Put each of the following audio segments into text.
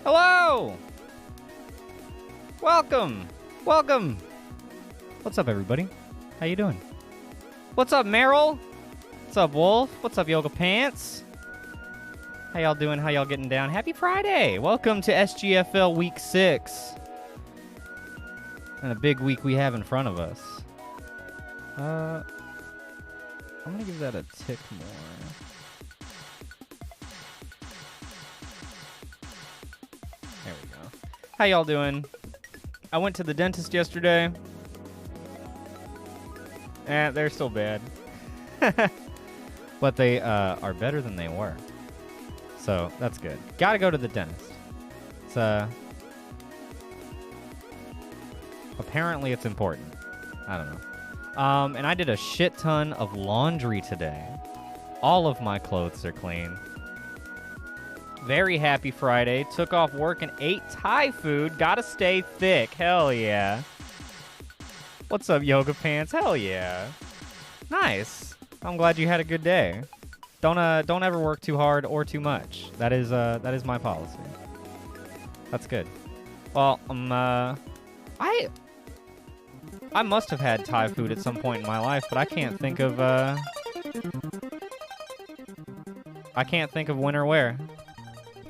Hello! Welcome! Welcome! What's up, everybody? How you doing? What's up, Meryl? What's up, Wolf? What's up, Yoga Pants? How y'all doing? How y'all getting down? Happy Friday! Welcome to SGFL Week 6. And a big week we have in front of us. I'm gonna give that a tick more. There we go. How y'all doing? I went to the dentist yesterday. They're still bad. But they are better than they were. So, that's good. Gotta go to the dentist. It's, apparently it's important. I don't know. And I did a shit ton of laundry today. All of my clothes are clean. Very happy Friday. Took off work and ate Thai food. Gotta stay thick. Hell yeah. What's up, Yoga Pants? Hell yeah. Nice. I'm glad you had a good day. Don't ever work too hard or too much. That is my policy. That's good. Well, I must have had Thai food at some point in my life, but I can't think of when or where.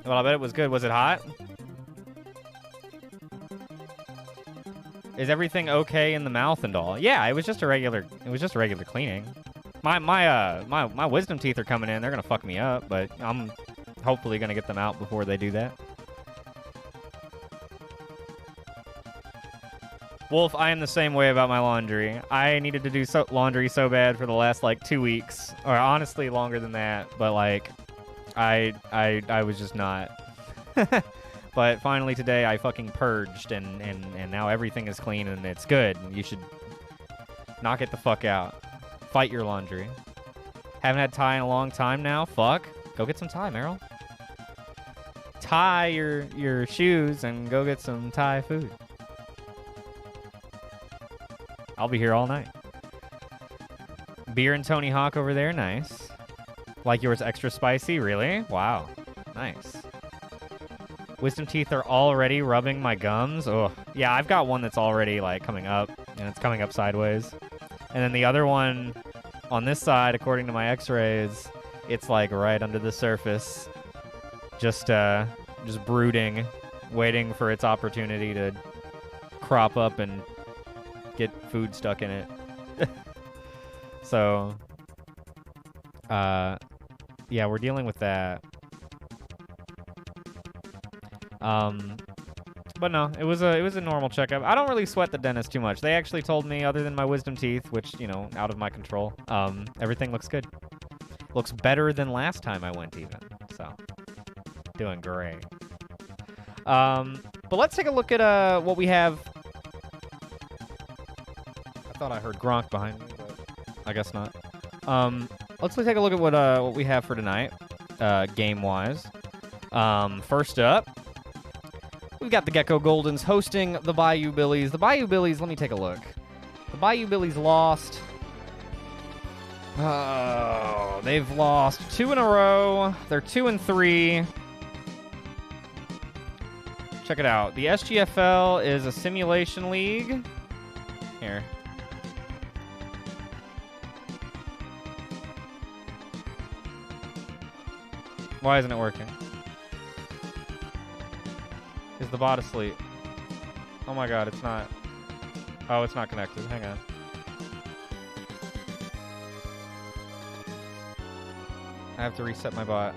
Well, I bet it was good. Was it hot? Is everything okay in the mouth and all? Yeah, it was just a regular cleaning. My wisdom teeth are coming in. They're gonna fuck me up, but I'm hopefully gonna get them out before they do that. Wolf, I am the same way about my laundry. I needed to do laundry so bad for the last, like, 2 weeks. Or honestly, longer than that. But, like, I was just not. But finally today, I fucking purged, and now everything is clean, and it's good. You should knock it the fuck out. Fight your laundry. Haven't had Thai in a long time now. Fuck. Go get some Thai, Meryl. Tie your shoes and go get some Thai food. I'll be here all night. Beer and Tony Hawk over there. Nice. Like yours extra spicy? Really? Wow. Nice. Wisdom teeth are already rubbing my gums. Oh, yeah, I've got one that's already, like, coming up, and it's coming up sideways. And then the other one on this side, according to my x-rays, it's, like, right under the surface. Just brooding, waiting for its opportunity to crop up and get food stuck in it. So, yeah, we're dealing with that. But no, it was a normal checkup. I don't really sweat the dentist too much. They actually told me, other than my wisdom teeth, which, you know, out of my control, everything looks good. Looks better than last time I went even. So, doing great. But let's take a look at what we have. I thought I heard Gronk behind me, but I guess not. Let's take a look at what we have for tonight, game-wise. First up, we've got the Gecko Goldens hosting the Bayou Billies. The Bayou Billies, let me take a look. The Bayou Billies lost. Oh, they've lost 2 in a row. They're 2-3. Check it out. The SGFL is a simulation league. Here. Why isn't it working? Is the bot asleep? Oh my god, it's not. Oh, it's not connected. Hang on. I have to reset my bot.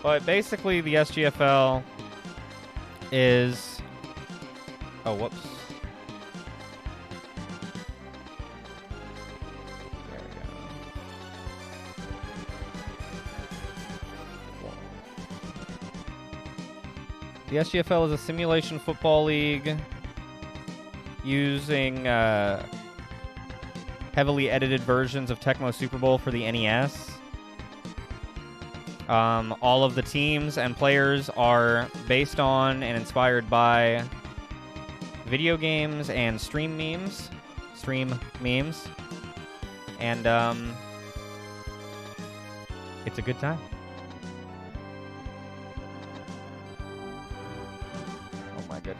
But basically, the SGFL is... Oh, whoops. The SGFL is a simulation football league using heavily edited versions of Tecmo Super Bowl for the NES. All of the teams and players are based on and inspired by video games and stream memes. And it's a good time.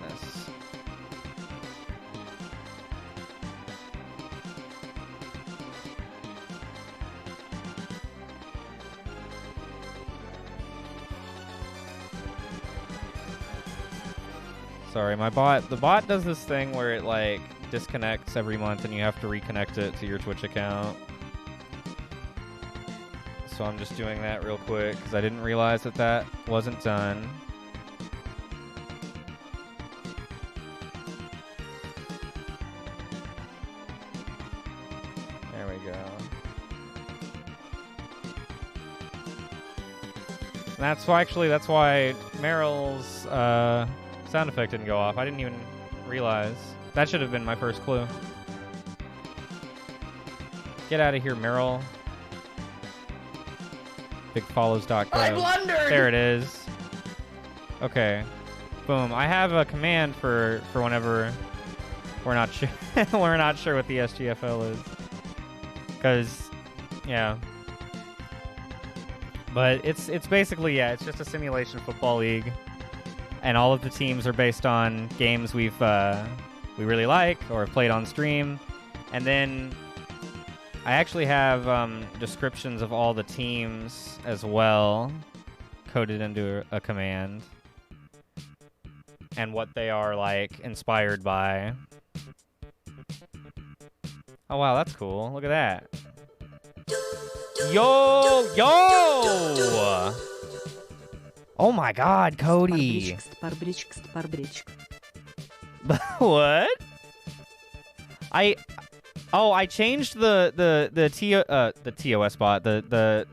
this. Sorry, the bot does this thing where it, like, disconnects every month and you have to reconnect it to your Twitch account. So I'm just doing that real quick because I didn't realize that that wasn't done. There we go. And that's why Meryl's sound effect didn't go off. I didn't even realize. That should have been my first clue. Get out of here, Meryl. BigFollows.com. I blundered! There it is. Okay. Boom. I have a command for whenever we're not sure we're not sure what the SGFL is. Cause yeah. But it's basically, yeah, it's just a simulation football league. And all of the teams are based on games we really like or have played on stream. And then I actually have descriptions of all the teams as well, coded into a command, and what they are, like, inspired by. Oh, wow, that's cool. Look at that. Yo! Oh my God, Cody! What? I changed the TOS bot, the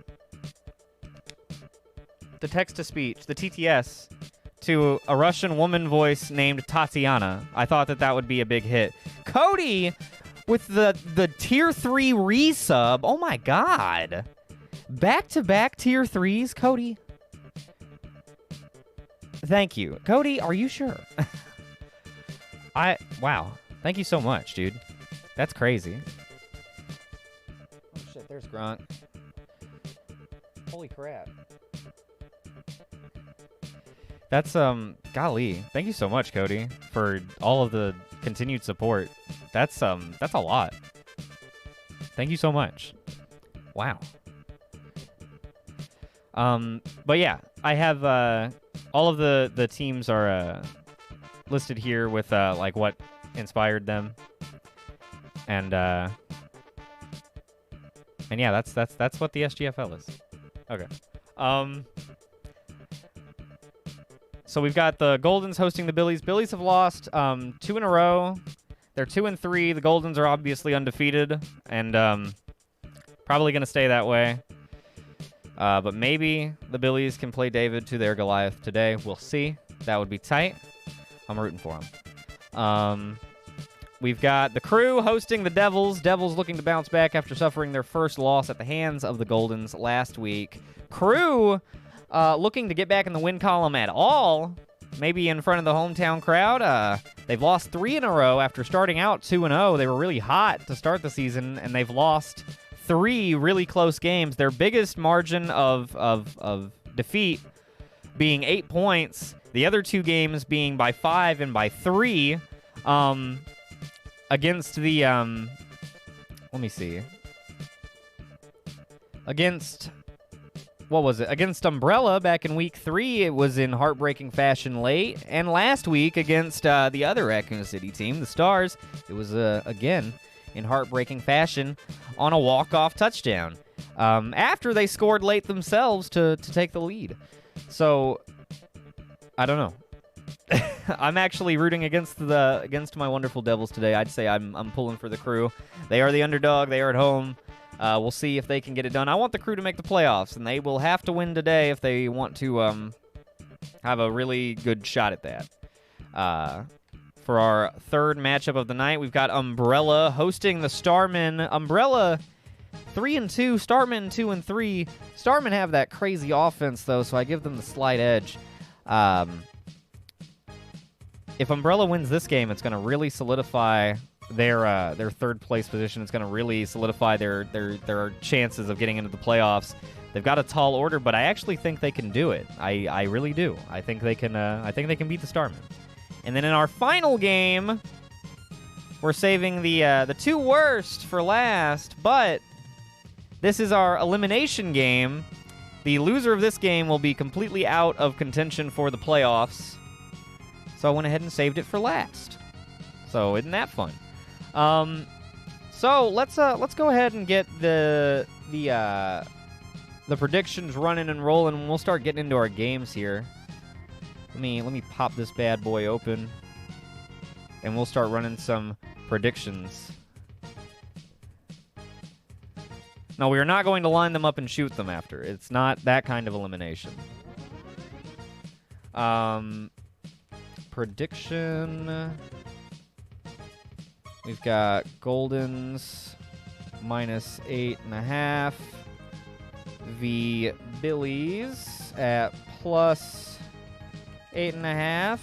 text to speech, the TTS, to a Russian woman voice named Tatiana. I thought that would be a big hit. Cody with the tier 3 resub. Oh my God. Back-to-back tier 3s, Cody. Thank you. Cody, are you sure? Wow. Thank you so much, dude. That's crazy. Oh shit, there's Grunt. Holy crap. That's golly. Thank you so much, Cody, for all of the continued support. That's a lot. Thank you so much. Wow. But yeah, I have all of the teams are listed here with like what inspired them. And yeah, that's what the SGFL is. Okay. So we've got the Goldens hosting the Billies. Billies have lost 2 in a row. They're 2-3. The Goldens are obviously undefeated and probably going to stay that way. But maybe the Billies can play David to their Goliath today. We'll see. That would be tight. I'm rooting for them. We've got the Crew hosting the Devils. Devils looking to bounce back after suffering their first loss at the hands of the Goldens last week. Crew looking to get back in the win column at all. Maybe in front of the hometown crowd. They've lost 3 in a row after starting out 2-0. They were really hot to start the season, and they've lost 3 really close games. Their biggest margin of defeat being 8 points. The other 2 games being by 5 and by 3. Against the, let me see. Against, what was it? Against Umbrella back in week 3, it was in heartbreaking fashion late. And last week against the other Raccoon City team, the Stars, it was, again, in heartbreaking fashion on a walk-off touchdown. After they scored late themselves to take the lead. So, I don't know. I'm actually rooting against my wonderful Devils today. I'd say I'm pulling for the Crew. They are the underdog. They are at home. We'll see if they can get it done. I want the Crew to make the playoffs, and they will have to win today if they want to have a really good shot at that. For our third matchup of the night, we've got Umbrella hosting the Starmen. Umbrella 3-2, Starmen 2-3. Starmen have that crazy offense though, so I give them the slight edge. If Umbrella wins this game, it's going to really solidify their third place position. It's going to really solidify their chances of getting into the playoffs. They've got a tall order, but I actually think they can do it. I really do. I think they can beat the Starmen. And then in our final game, we're saving the 2 worst for last, but this is our elimination game. The loser of this game will be completely out of contention for the playoffs. So I went ahead and saved it for last. So isn't that fun? So let's go ahead and get the predictions running and rolling, and we'll start getting into our games here. Let me pop this bad boy open, and we'll start running some predictions. No, we are not going to line them up and shoot them after. It's not that kind of elimination. Prediction. We've got Goldens minus 8.5. The Billies at plus 8.5.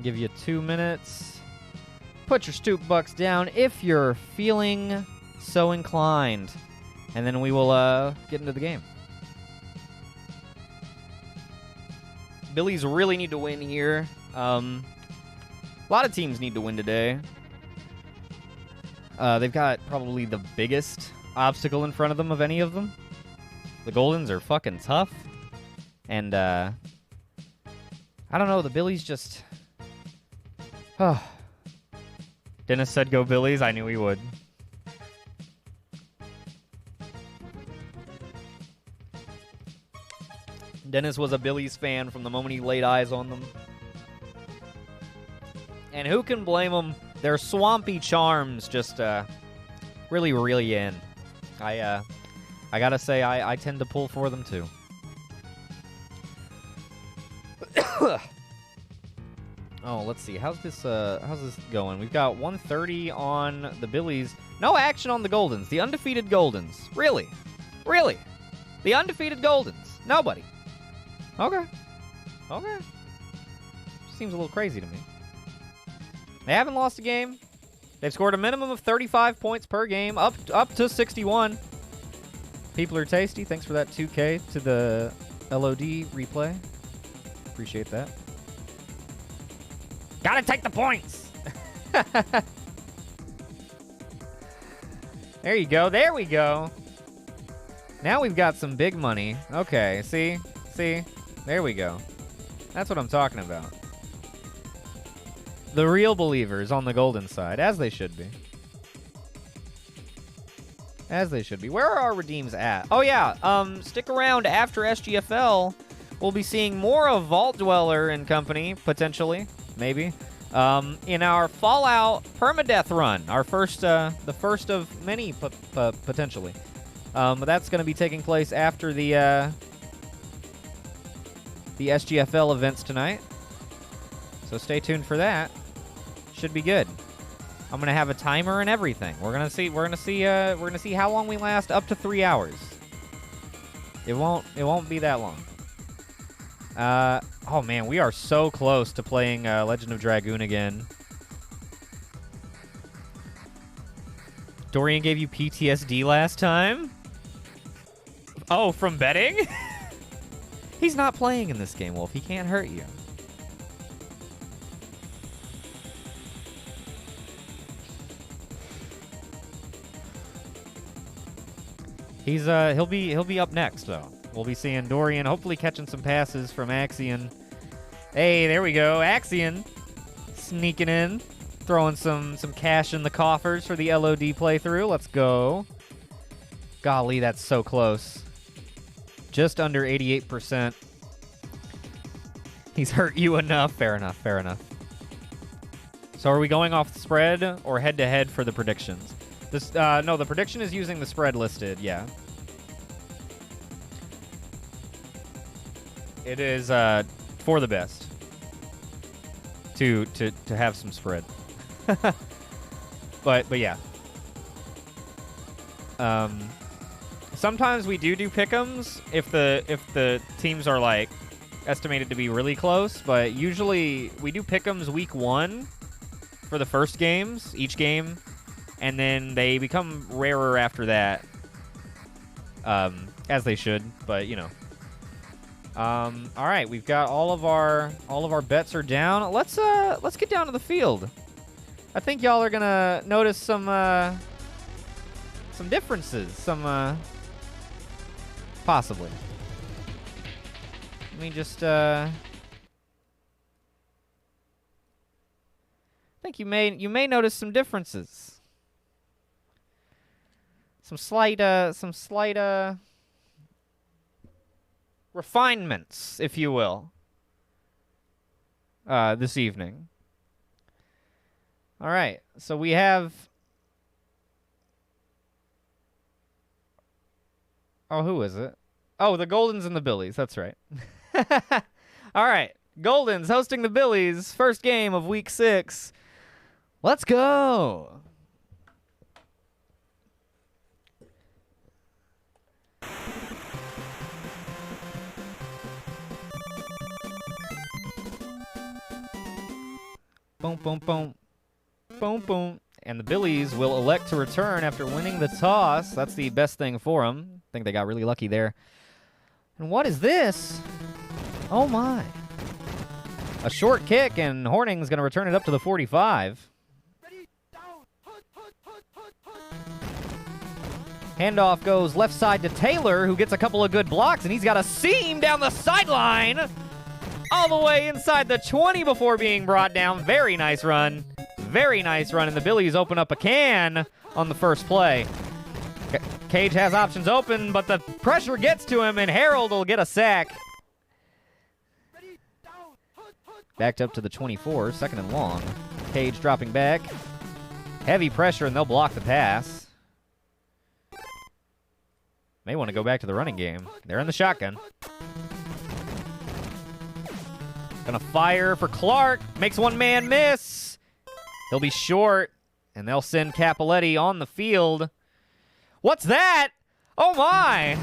Give you 2 minutes. Put your Stoop Bucks down if you're feeling so inclined. And then we will get into the game. Billies really need to win here. A lot of teams need to win today. They've got probably the biggest obstacle in front of them of any of them. The Goldens are fucking tough. And, I don't know, the Billies just... Dennis said go Billies. I knew he would. Dennis was a Billies fan from the moment he laid eyes on them. And who can blame them? Their swampy charms just really reel you in. I gotta say, I tend to pull for them too. Oh, let's see. How's this going? We've got 130 on the Billies. No action on the Goldens. The undefeated Goldens. Really? Really? The undefeated Goldens. Nobody. Okay. Okay. Seems a little crazy to me. They haven't lost a game. They've scored a minimum of 35 points per game, up to 61. People are tasty. Thanks for that 2K to the LOD replay. Appreciate that. Gotta take the points. There you go. There we go. Now we've got some big money. Okay, see? See? There we go. That's what I'm talking about. The real believers on the Golden side, as they should be. As they should be. Where are our redeems at? Oh, yeah. Stick around after SGFL. We'll be seeing more of Vault Dweller and company, potentially. Maybe. In our Fallout permadeath run. Our first, the first of many, potentially. But that's going to be taking place after the SGFL events tonight. So stay tuned for that. Should be good. I'm gonna have a timer and everything. We're gonna see how long we last. Up to 3 hours. It won't be that long. Oh man, we are so close to playing Legend of Dragoon again. Dorian gave you PTSD last time? Oh, from betting? He's not playing in this game, Wolf. He can't hurt you. He'll be up next though. We'll be seeing Dorian hopefully catching some passes from Axion. Hey, there we go. Axion sneaking in, throwing some cash in the coffers for the LOD playthrough. Let's go. Golly, that's so close. Just under 88%. He's hurt you enough. Fair enough, fair enough. So are we going off the spread or head-to-head for the predictions? This no, the prediction is using the spread listed, yeah. It is for the best to have some spread. but yeah. Sometimes we do pick'ems if the teams are like estimated to be really close, but usually we do pick'ems week 1 for the first games, each game, and then they become rarer after that. as they should, but, you know. All right, we've got all of our bets are down. Let's get down to the field. I think y'all are gonna notice some differences, possibly. Let me just I think you may notice some differences. Some slight refinements, if you will, this evening. All right, so we have... Oh, who is it? Oh, the Goldens and the Billies, that's right. All right, Goldens hosting the Billies, first game of Week 6. Let's go! Boom, boom, boom. Boom, boom. And the Billies will elect to return after winning the toss. That's the best thing for them. I think they got really lucky there. And what is this? Oh, my. A short kick, and Horning's going to return it up to the 45. Handoff goes left side to Taylor, who gets a couple of good blocks, and he's got a seam down the sideline. All the way inside the 20 before being brought down. Very nice run. Very nice run, and the Billies open up a can on the first play. Cage has options open, but the pressure gets to him, and Harold will get a sack. Backed up to the 24, second and long. Cage dropping back. Heavy pressure, and they'll block the pass. May want to go back to the running game. They're in the shotgun. Gonna fire for Clark. Makes one man miss. He'll be short, and they'll send Capoletti on the field. What's that? Oh, my.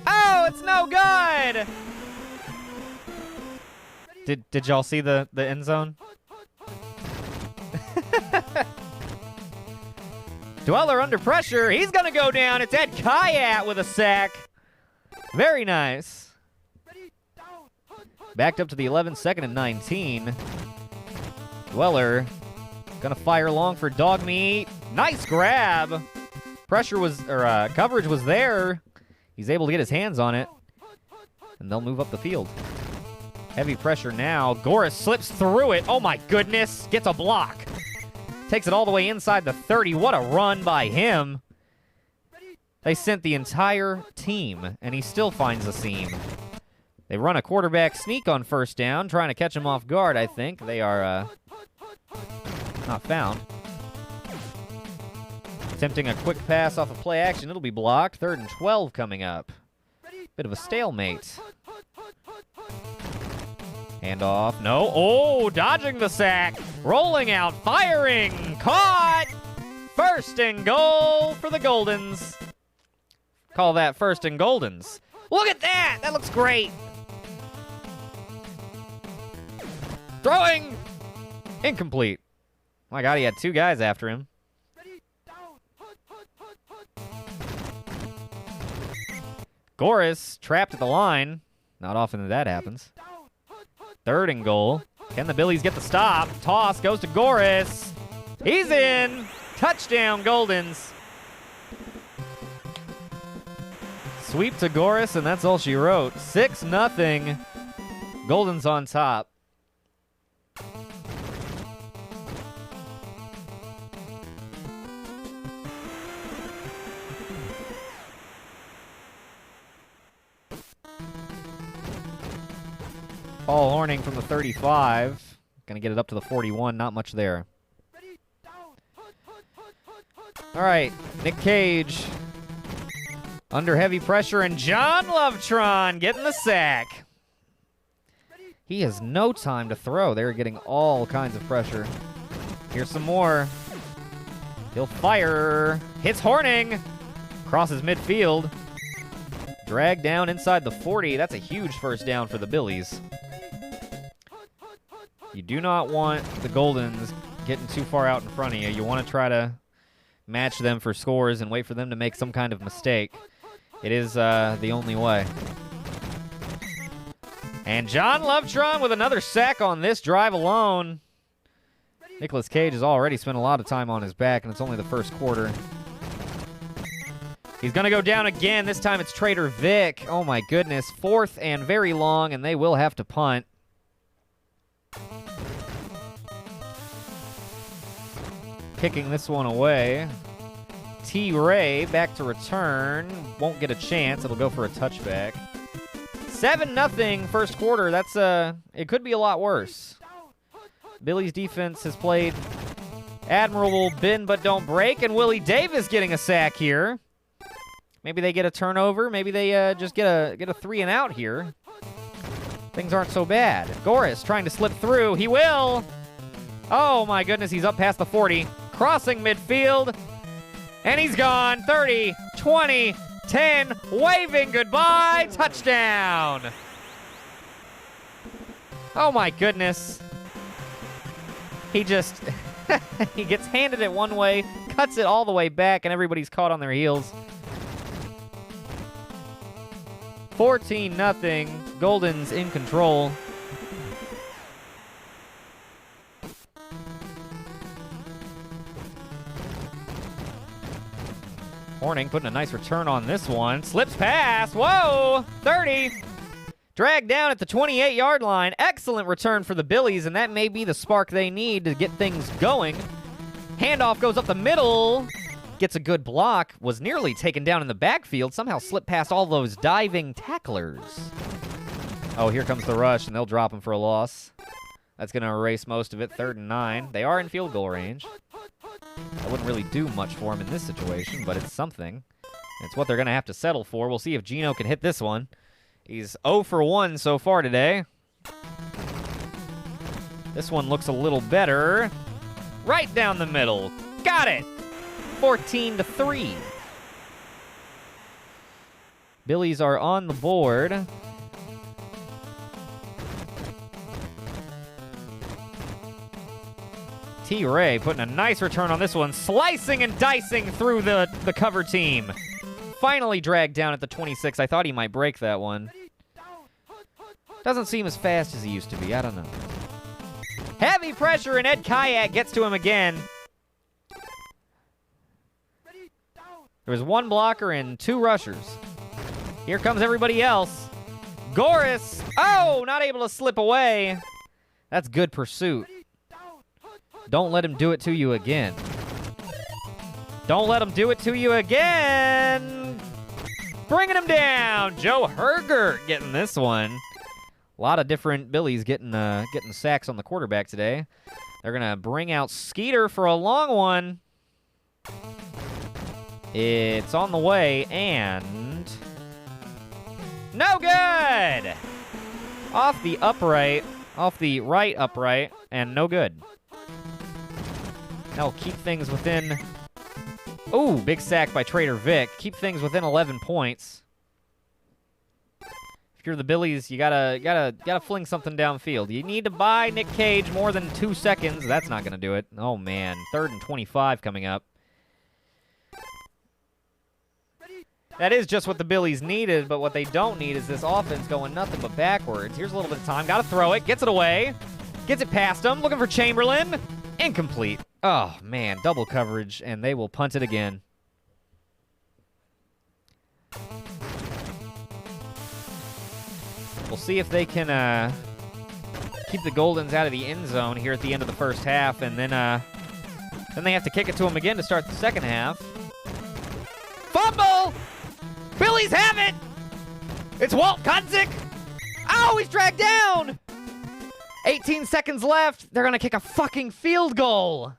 Oh, it's no good. Did y'all see the end zone? Dweller under pressure. He's going to go down. It's Ed Kayat with a sack. Very nice. Backed up to the 11, second and 19. Dweller going to fire long for dog meat. Nice grab. Pressure was, or coverage was there. He's able to get his hands on it. And they'll move up the field. Heavy pressure now. Goris slips through it. Oh, my goodness. Gets a block. Takes it all the way inside the 30. What a run by him. They sent the entire team, and he still finds a seam. They run a quarterback sneak on first down, trying to catch him off guard, I think. They are not found. Attempting a quick pass off of play action. It'll be blocked. 3rd and 12 coming up. Bit of a stalemate. Handoff. No. Oh, dodging the sack. Rolling out. Firing. Caught. 1st and goal for the Goldens. Call that 1st and Goldens. Look at that. That looks great. Throwing. Incomplete. My God, he had 2 guys after him. Goris trapped at the line. Not often that happens. 3rd and goal. Can the Billies get the stop? Toss goes to Goris. He's in. Touchdown, Goldens. Sweep to Goris, and that's all she wrote. 6-0. Goldens on top. Paul Horning from the 35. Gonna get it up to the 41. Not much there. All right, Nick Cage. Under heavy pressure, and John Lovetron getting the sack. He has no time to throw. They're getting all kinds of pressure. Here's some more. He'll fire. Hits Horning. Crosses midfield. Dragged down inside the 40. That's a huge first down for the Billies. You do not want the Goldens getting too far out in front of you. You want to try to match them for scores and wait for them to make some kind of mistake. It is the only way. And John Lovetron with another sack on this drive alone. Nicolas Cage has already spent a lot of time on his back, and it's only the first quarter. He's going to go down again. This time it's Trader Vic. Oh, my goodness. 4th and very long, and they will have to punt. Kicking this one away. T-Ray back to return. Won't get a chance. It'll go for a touchback. 7-0 first quarter. That's it could be a lot worse. Billy's defense has played admirable bend but don't break, and Willie Davis getting a sack here. Maybe they get a turnover. Maybe they just get a 3-and-out here. Things aren't so bad. Goris trying to slip through. He will. Oh, my goodness. He's up past the 40. Crossing midfield. And he's gone. 30, 20, 10. Waving goodbye. Touchdown. Oh, my goodness. He just... he gets handed it one way, cuts it all the way back, and everybody's caught on their heels. 14-0. Golden's in control. Horning putting a nice return on this one. Slips past. Whoa! 30. Dragged down at the 28-yard line. Excellent return for the Billies, and that may be the spark they need to get things going. Handoff goes up the middle. Gets a good block. Was nearly taken down in the backfield. Somehow slipped past all those diving tacklers. Oh, here comes the rush, and they'll drop him for a loss. That's going to erase most of it. 3rd and 9. They are in field goal range. That wouldn't really do much for him in this situation, but it's something. It's what they're going to have to settle for. We'll see if Gino can hit this one. He's 0 for 1 so far today. This one looks a little better. Right down the middle. Got it! 14-3. Billies are on the board. T-Ray putting a nice return on this one. Slicing and dicing through the cover team. Finally dragged down at the 26. I thought he might break that one. Doesn't seem as fast as he used to be. I don't know. Heavy pressure, and Ed Kayak gets to him again. There was 1 blocker and 2 rushers. Here comes everybody else. Goris. Oh, not able to slip away. That's good pursuit. Don't let him do it to you again. Don't let him do it to you again. Bringing him down. Joe Hergert getting this one. A lot of different Billies getting sacks on the quarterback today. They're going to bring out Skeeter for a long one. It's on the way, and... no good! Off the upright, off the right upright, and no good. That'll keep things within... ooh, big sack by Trader Vic. Keep things within 11 points. If you're the Billies, you gotta fling something downfield. You need to buy Nick Cage more than 2 seconds. That's not gonna do it. Oh man, 3rd and 25 coming up. That is just what the Billies needed, but what they don't need is this offense going nothing but backwards. Here's a little bit of time. Gotta throw it. Gets it away. Gets it past him. Looking for Chamberlain. Incomplete. Oh man, double coverage, and they will punt it again. We'll see if they can keep the Goldens out of the end zone here at the end of the first half, and then they have to kick it to them again to start the second half. Fumble! Billies have it! It's Walt Kudzik! Oh, he's dragged down! 18 seconds left. They're going to kick a fucking field goal.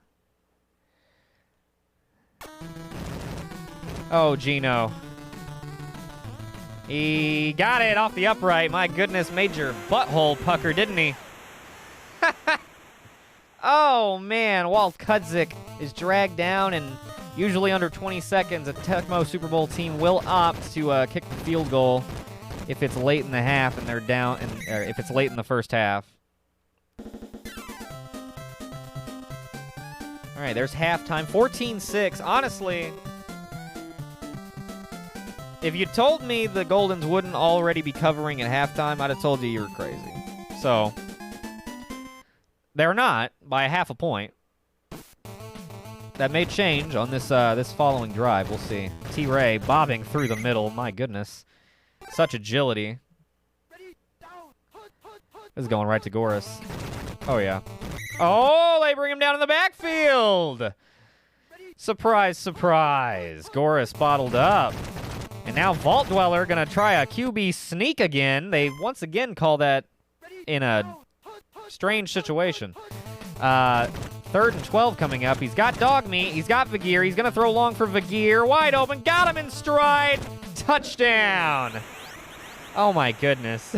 Oh, Gino. He got it off the upright. My goodness, made your butthole pucker, didn't he? Oh, man. Walt Kudzik is dragged down, and usually under 20 seconds, a Tecmo Super Bowl team will opt to kick the field goal if it's late in the half and they're down, or if it's late in the first half. All All right, there's halftime. 14-6. Honestly, if you told me the Goldens wouldn't already be covering at halftime, I'd have told you you were crazy. So, they're not by half a point. That may change on this this following drive. We'll see. T-Ray bobbing through the middle. My goodness. Such agility. This is going right to Goris. Oh, yeah. Oh, they bring him down in the backfield. Surprise, surprise. Goris bottled up. And now Vault Dweller going to try a QB sneak again. They once again call that in a strange situation. 3rd and 12 coming up. He's got dog meat. He's got Vagir. He's going to throw long for Vagir. Wide open. Got him in stride. Touchdown. Oh, my goodness.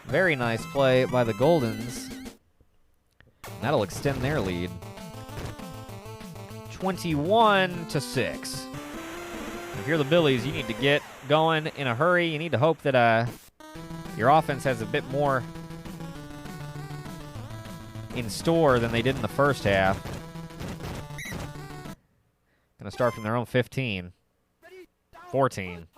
Very nice play by the Goldens. That'll extend their lead. 21-6. If you're the Billies, you need to get going in a hurry. You need to hope that your offense has a bit more in store than they did in the first half. Gonna start from their own 15. 14.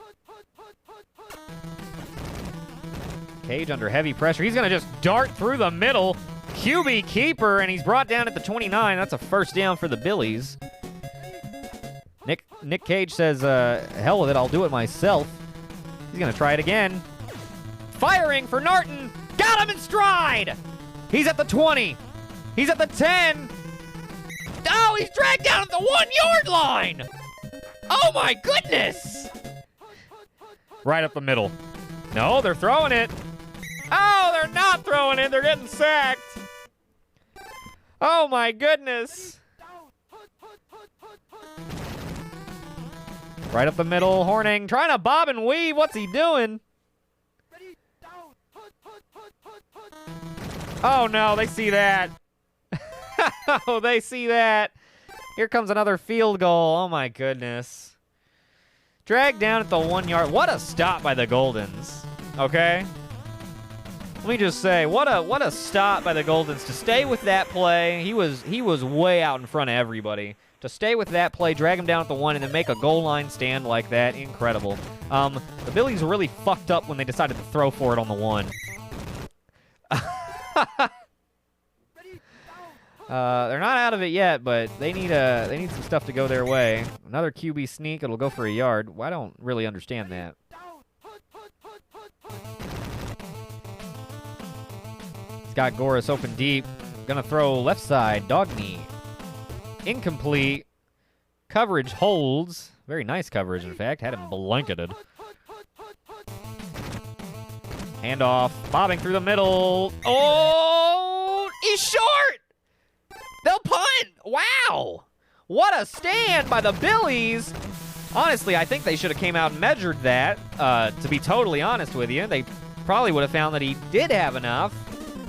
Cage under heavy pressure. He's gonna just dart through the middle. QB keeper, and he's brought down at the 29. That's a first down for the Billies. Nick Cage says, hell with it, I'll do it myself. He's gonna try it again. Firing for Norton. Got him in stride. He's at the 20. He's at the 10. Oh, he's dragged down at the 1-yard line. Oh, my goodness. Right up the middle. No, they're throwing it. Oh, they're not throwing it. They're getting sacked. Oh, my goodness. Right up the middle. Horning trying to bob and weave. What's he doing? Oh, no, they see that. Oh, they see that. Here comes another field goal. Oh, my goodness. Dragged down at the 1-yard. What a stop by the Goldens, okay? Let me just say, what a stop by the Goldens to stay with that play. He was way out in front of everybody. To stay with that play, drag him down at the 1, and then make a goal line stand like that, incredible. The Billies really fucked up when they decided to throw for it on the 1. They're not out of it yet, but they need some stuff to go their way. Another QB sneak, it'll go for a yard. Well, I don't really understand that. He's got Goris open deep. Gonna throw left side, dog knee. Incomplete. Coverage holds. Very nice coverage, in fact. Had him blanketed. Handoff. Bobbing through the middle. Oh! He's short! They'll punt! Wow! What a stand by the Billies! Honestly, I think they should have came out and measured that, to be totally honest with you. They probably would have found that he did have enough.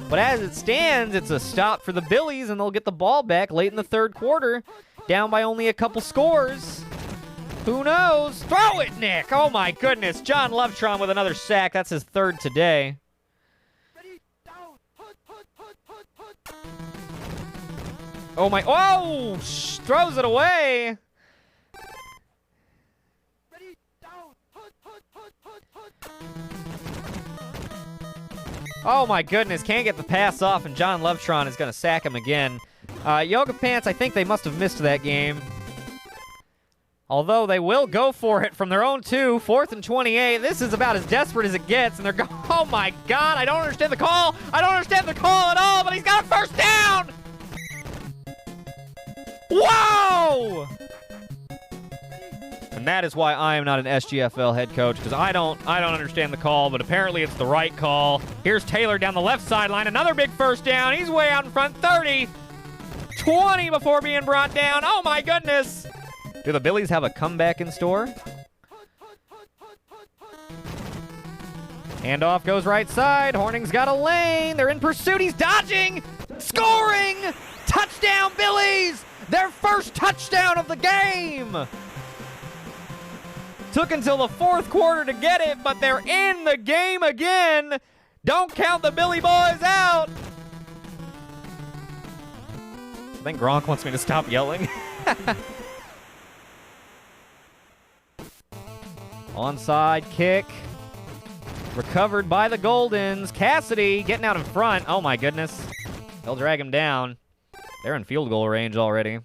But as it stands, it's a stop for the Billies, and they'll get the ball back late in the 3rd quarter, down by only a couple scores. Who knows? Throw it, Nick! Oh, my goodness. John Lovetron with another sack. That's his 3rd today. Oh, my... Oh! Throws it away! Oh, my goodness. Can't get the pass off, and John Lovetron is going to sack him again. Yoga Pants, I think they must have missed that game. Although they will go for it from their own 2, 4th and 28. This is about as desperate as it gets, and they're going... Oh, my God. I don't understand the call. I don't understand the call at all, but he's got a first down! Whoa! And that is why I am not an SGFL head coach, because I don't understand the call, but apparently it's the right call. Here's Taylor down the left sideline. Another big first down. He's way out in front. 30. 20 before being brought down. Oh, my goodness. Do the Billies have a comeback in store? Handoff goes right side. Horning's got a lane. They're in pursuit. He's dodging. Scoring. Touchdown, Billies. Their first touchdown of the game. Took until the 4th quarter to get it, but they're in the game again. Don't count the Billy Boys out! I think Gronk wants me to stop yelling. Onside kick. Recovered by the Goldens. Cassidy getting out in front. Oh my goodness. They'll drag him down. They're in field goal range already,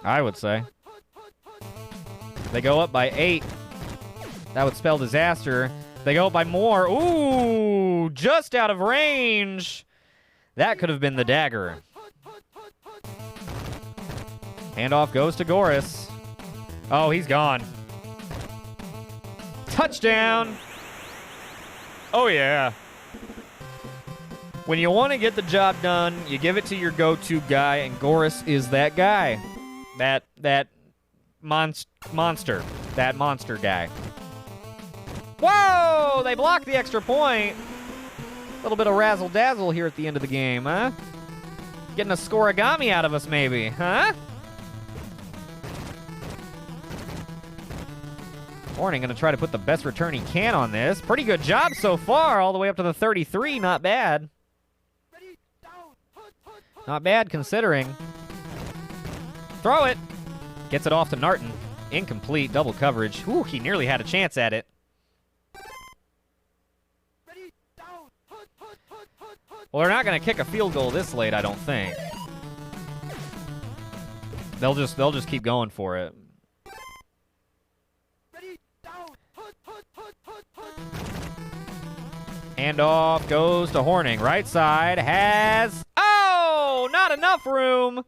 I would say. They go up by 8. That would spell disaster. They go up by more. Ooh, just out of range. That could have been the dagger. Handoff goes to Goris. Oh, he's gone. Touchdown. Oh, yeah. When you want to get the job done, you give it to your go-to guy, and Goris is that guy. That monster. That monster guy. Whoa! They blocked the extra point. A little bit of razzle-dazzle here at the end of the game, huh? Getting a scoregami out of us, maybe, huh? Horning going to try to put the best return he can on this. Pretty good job so far, all the way up to the 33. Not bad. Not bad considering. Throw it. Gets it off to Narton. Incomplete, double coverage. Ooh, he nearly had a chance at it. Well, they're not going to kick a field goal this late, I don't think. They'll just keep going for it. Handoff goes to Horning. Right side has... Oh! Not enough room!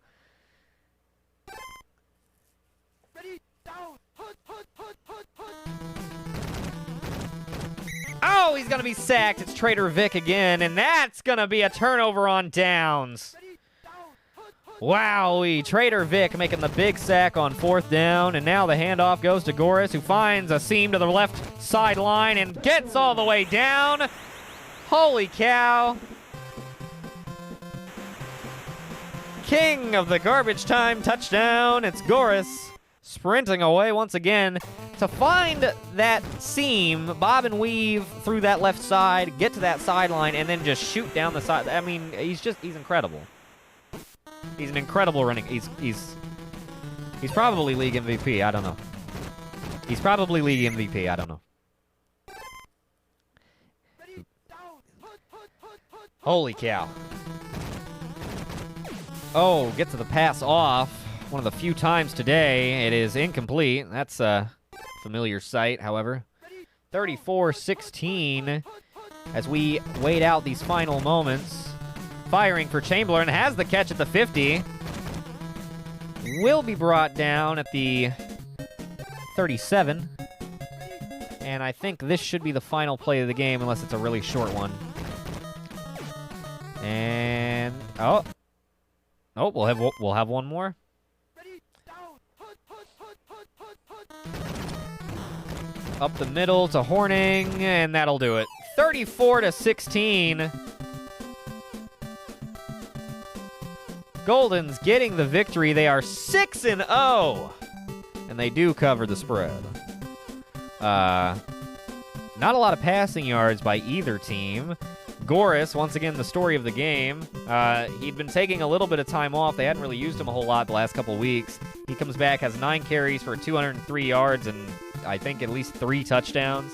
Oh, he's going to be sacked. It's Trader Vic again, and that's going to be a turnover on downs. Wowee. Trader Vic making the big sack on 4th down, and now the handoff goes to Goris, who finds a seam to the left sideline and gets all the way down. Holy cow. King of the garbage time touchdown. It's Goris sprinting away once again to find that seam, bob and weave through that left side, get to that sideline, and then just shoot down the side. I mean, he's incredible. He's an incredible running. He's probably league MVP. I don't know. He's probably league MVP. I don't know. Holy cow. Oh, gets the pass off. One of the few times today it is incomplete. That's a familiar sight, however. 34-16 as we wait out these final moments. Firing for Chamberlain, has the catch at the 50. Will be brought down at the 37. And I think this should be the final play of the game unless it's a really short one. And oh, we'll have one more. Up the middle to Horning, and that'll do it. 34-16. Goldens getting the victory. They are 6-0, and they do cover the spread. Not a lot of passing yards by either team. Goris, once again, the story of the game. He'd been taking a little bit of time off. They hadn't really used him a whole lot the last couple weeks. He comes back, has 9 carries for 203 yards, and I think at least 3 touchdowns.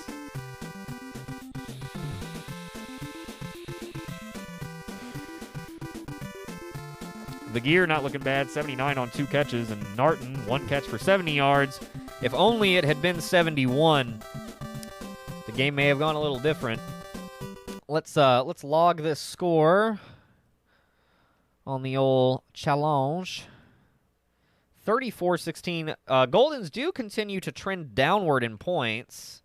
The gear not looking bad, 79 on 2 catches, and Narton, 1 catch for 70 yards. If only it had been 71, the game may have gone a little different. Let's log this score on the old challenge. 34-16. Goldens do continue to trend downward in points.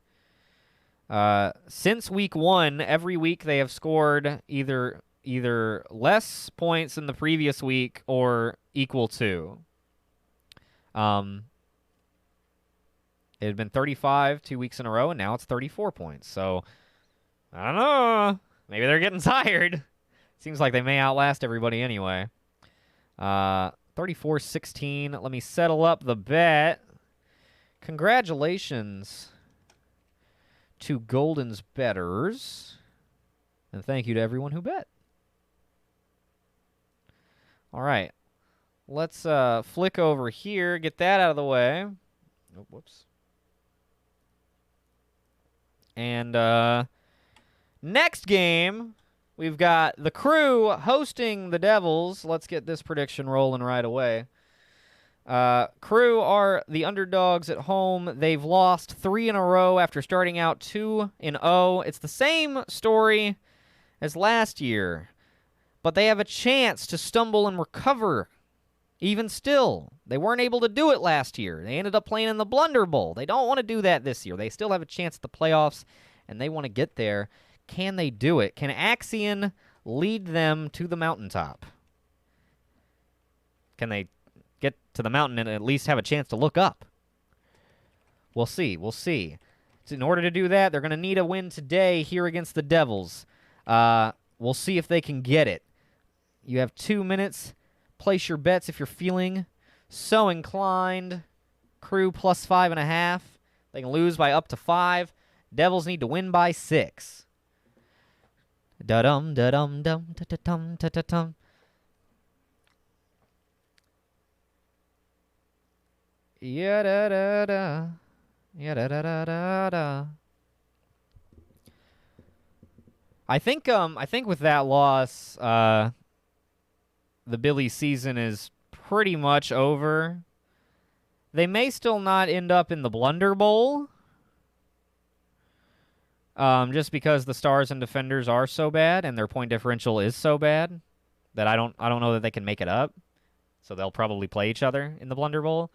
Since week 1, every week they have scored either less points than the previous week or equal to. It had been 35 2 weeks in a row, and now it's 34 points. So, I don't know. Maybe they're getting tired. Seems like they may outlast everybody anyway. 34-16. Let me settle up the bet. Congratulations to Goldens bettors. And thank you to everyone who bet. All right. Let's flick over here, get that out of the way. Oh, whoops. And next game, we've got the Crew hosting the Devils. Let's get this prediction rolling right away. Crew are the underdogs at home. They've lost 3 in a row after starting out 2-0. It's the same story as last year, but they have a chance to stumble and recover. Even still, they weren't able to do it last year. They ended up playing in the Blunder Bowl. They don't want to do that this year. They still have a chance at the playoffs, and they want to get there. Can they do it? Can Axion lead them to the mountaintop? Can they get to the mountain and at least have a chance to look up? We'll see. We'll see. So in order to do that, they're going to need a win today here against the Devils. We'll see if they can get it. You have 2 minutes. Place your bets if you're feeling so inclined. Crew plus 5.5. They can lose by up to 5. Devils need to win by 6. Da-dum, da-dum, dum, da-da-dum, da-da-dum. Ya-da-da-da. Ya-da-da-da-da-da. I think with that loss, the Billy season is pretty much over. They may still not end up in the Blunder Bowl, just because the Stars and Defenders are so bad and their point differential is so bad that I don't know that they can make it up. So they'll probably play each other in the Blunder Bowl,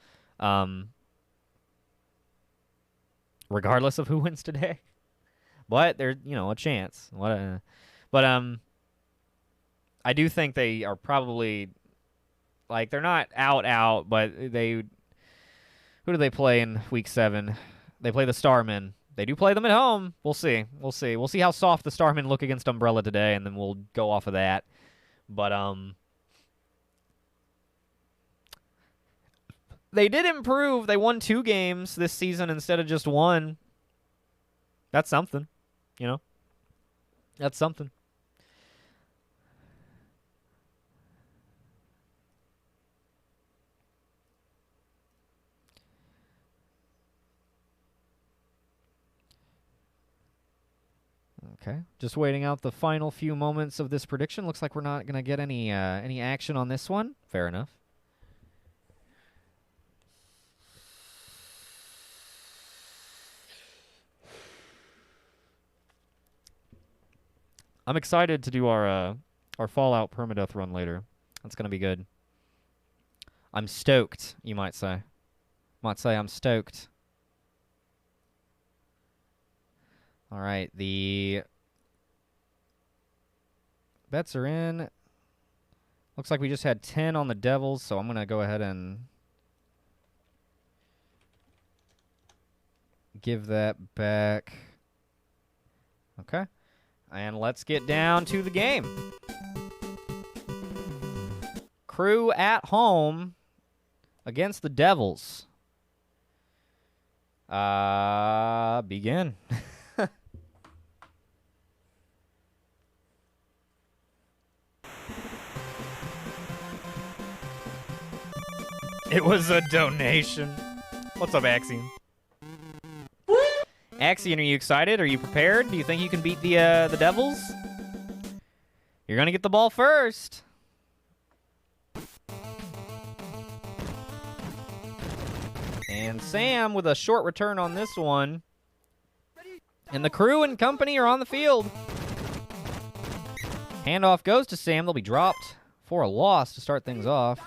regardless of who wins today. But there's, a chance. I do think they are probably, they're not out, but who do they play in Week 7? They play the Starmen. They do play them at home. We'll see. We'll see how soft the Starmen look against Umbrella today, and then we'll go off of that. But, they did improve. They won 2 games this season instead of just 1. That's something, That's something. Okay, just waiting out the final few moments of this prediction. Looks like we're not going to get any action on this one. Fair enough. I'm excited to do our Fallout permadeath run later. That's going to be good. I'm stoked, you might say. Might say I'm stoked. All right, the bets are in. Looks like we just had 10 on the Devils, so I'm going to go ahead and give that back. Okay. And let's get down to the game. Crew at home against the Devils. Begin. It was a donation. What's up, Axion? Axion, are you excited? Are you prepared? Do you think you can beat the Devils? You're gonna get the ball first. And Sam with a short return on this one. And the Crew and company are on the field. Handoff goes to Sam. They'll be dropped for a loss to start things off.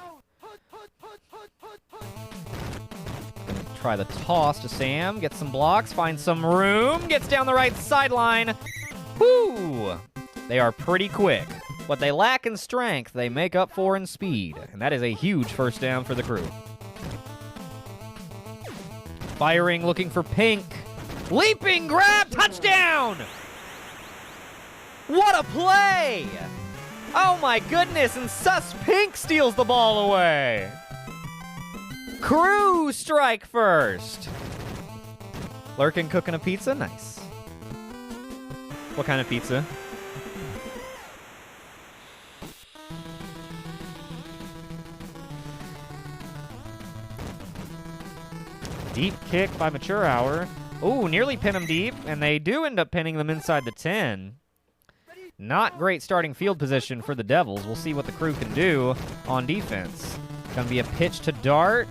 Try the toss to Sam. Gets some blocks. Finds some room. Gets down the right sideline. Whoo! They are pretty quick. What they lack in strength, they make up for in speed. And that is a huge first down for the Crew. Firing, looking for Pink. Leaping grab, touchdown! What a play! Oh my goodness, and Sus Pink steals the ball away. Crew strike first. Lurkin cooking a pizza, nice. What kind of pizza? Deep kick by Mature Hour. Ooh, nearly pin them deep, and they do end up pinning them inside the 10. Not great starting field position for the Devils. We'll see what the Crew can do on defense. Gonna be a pitch to Dart.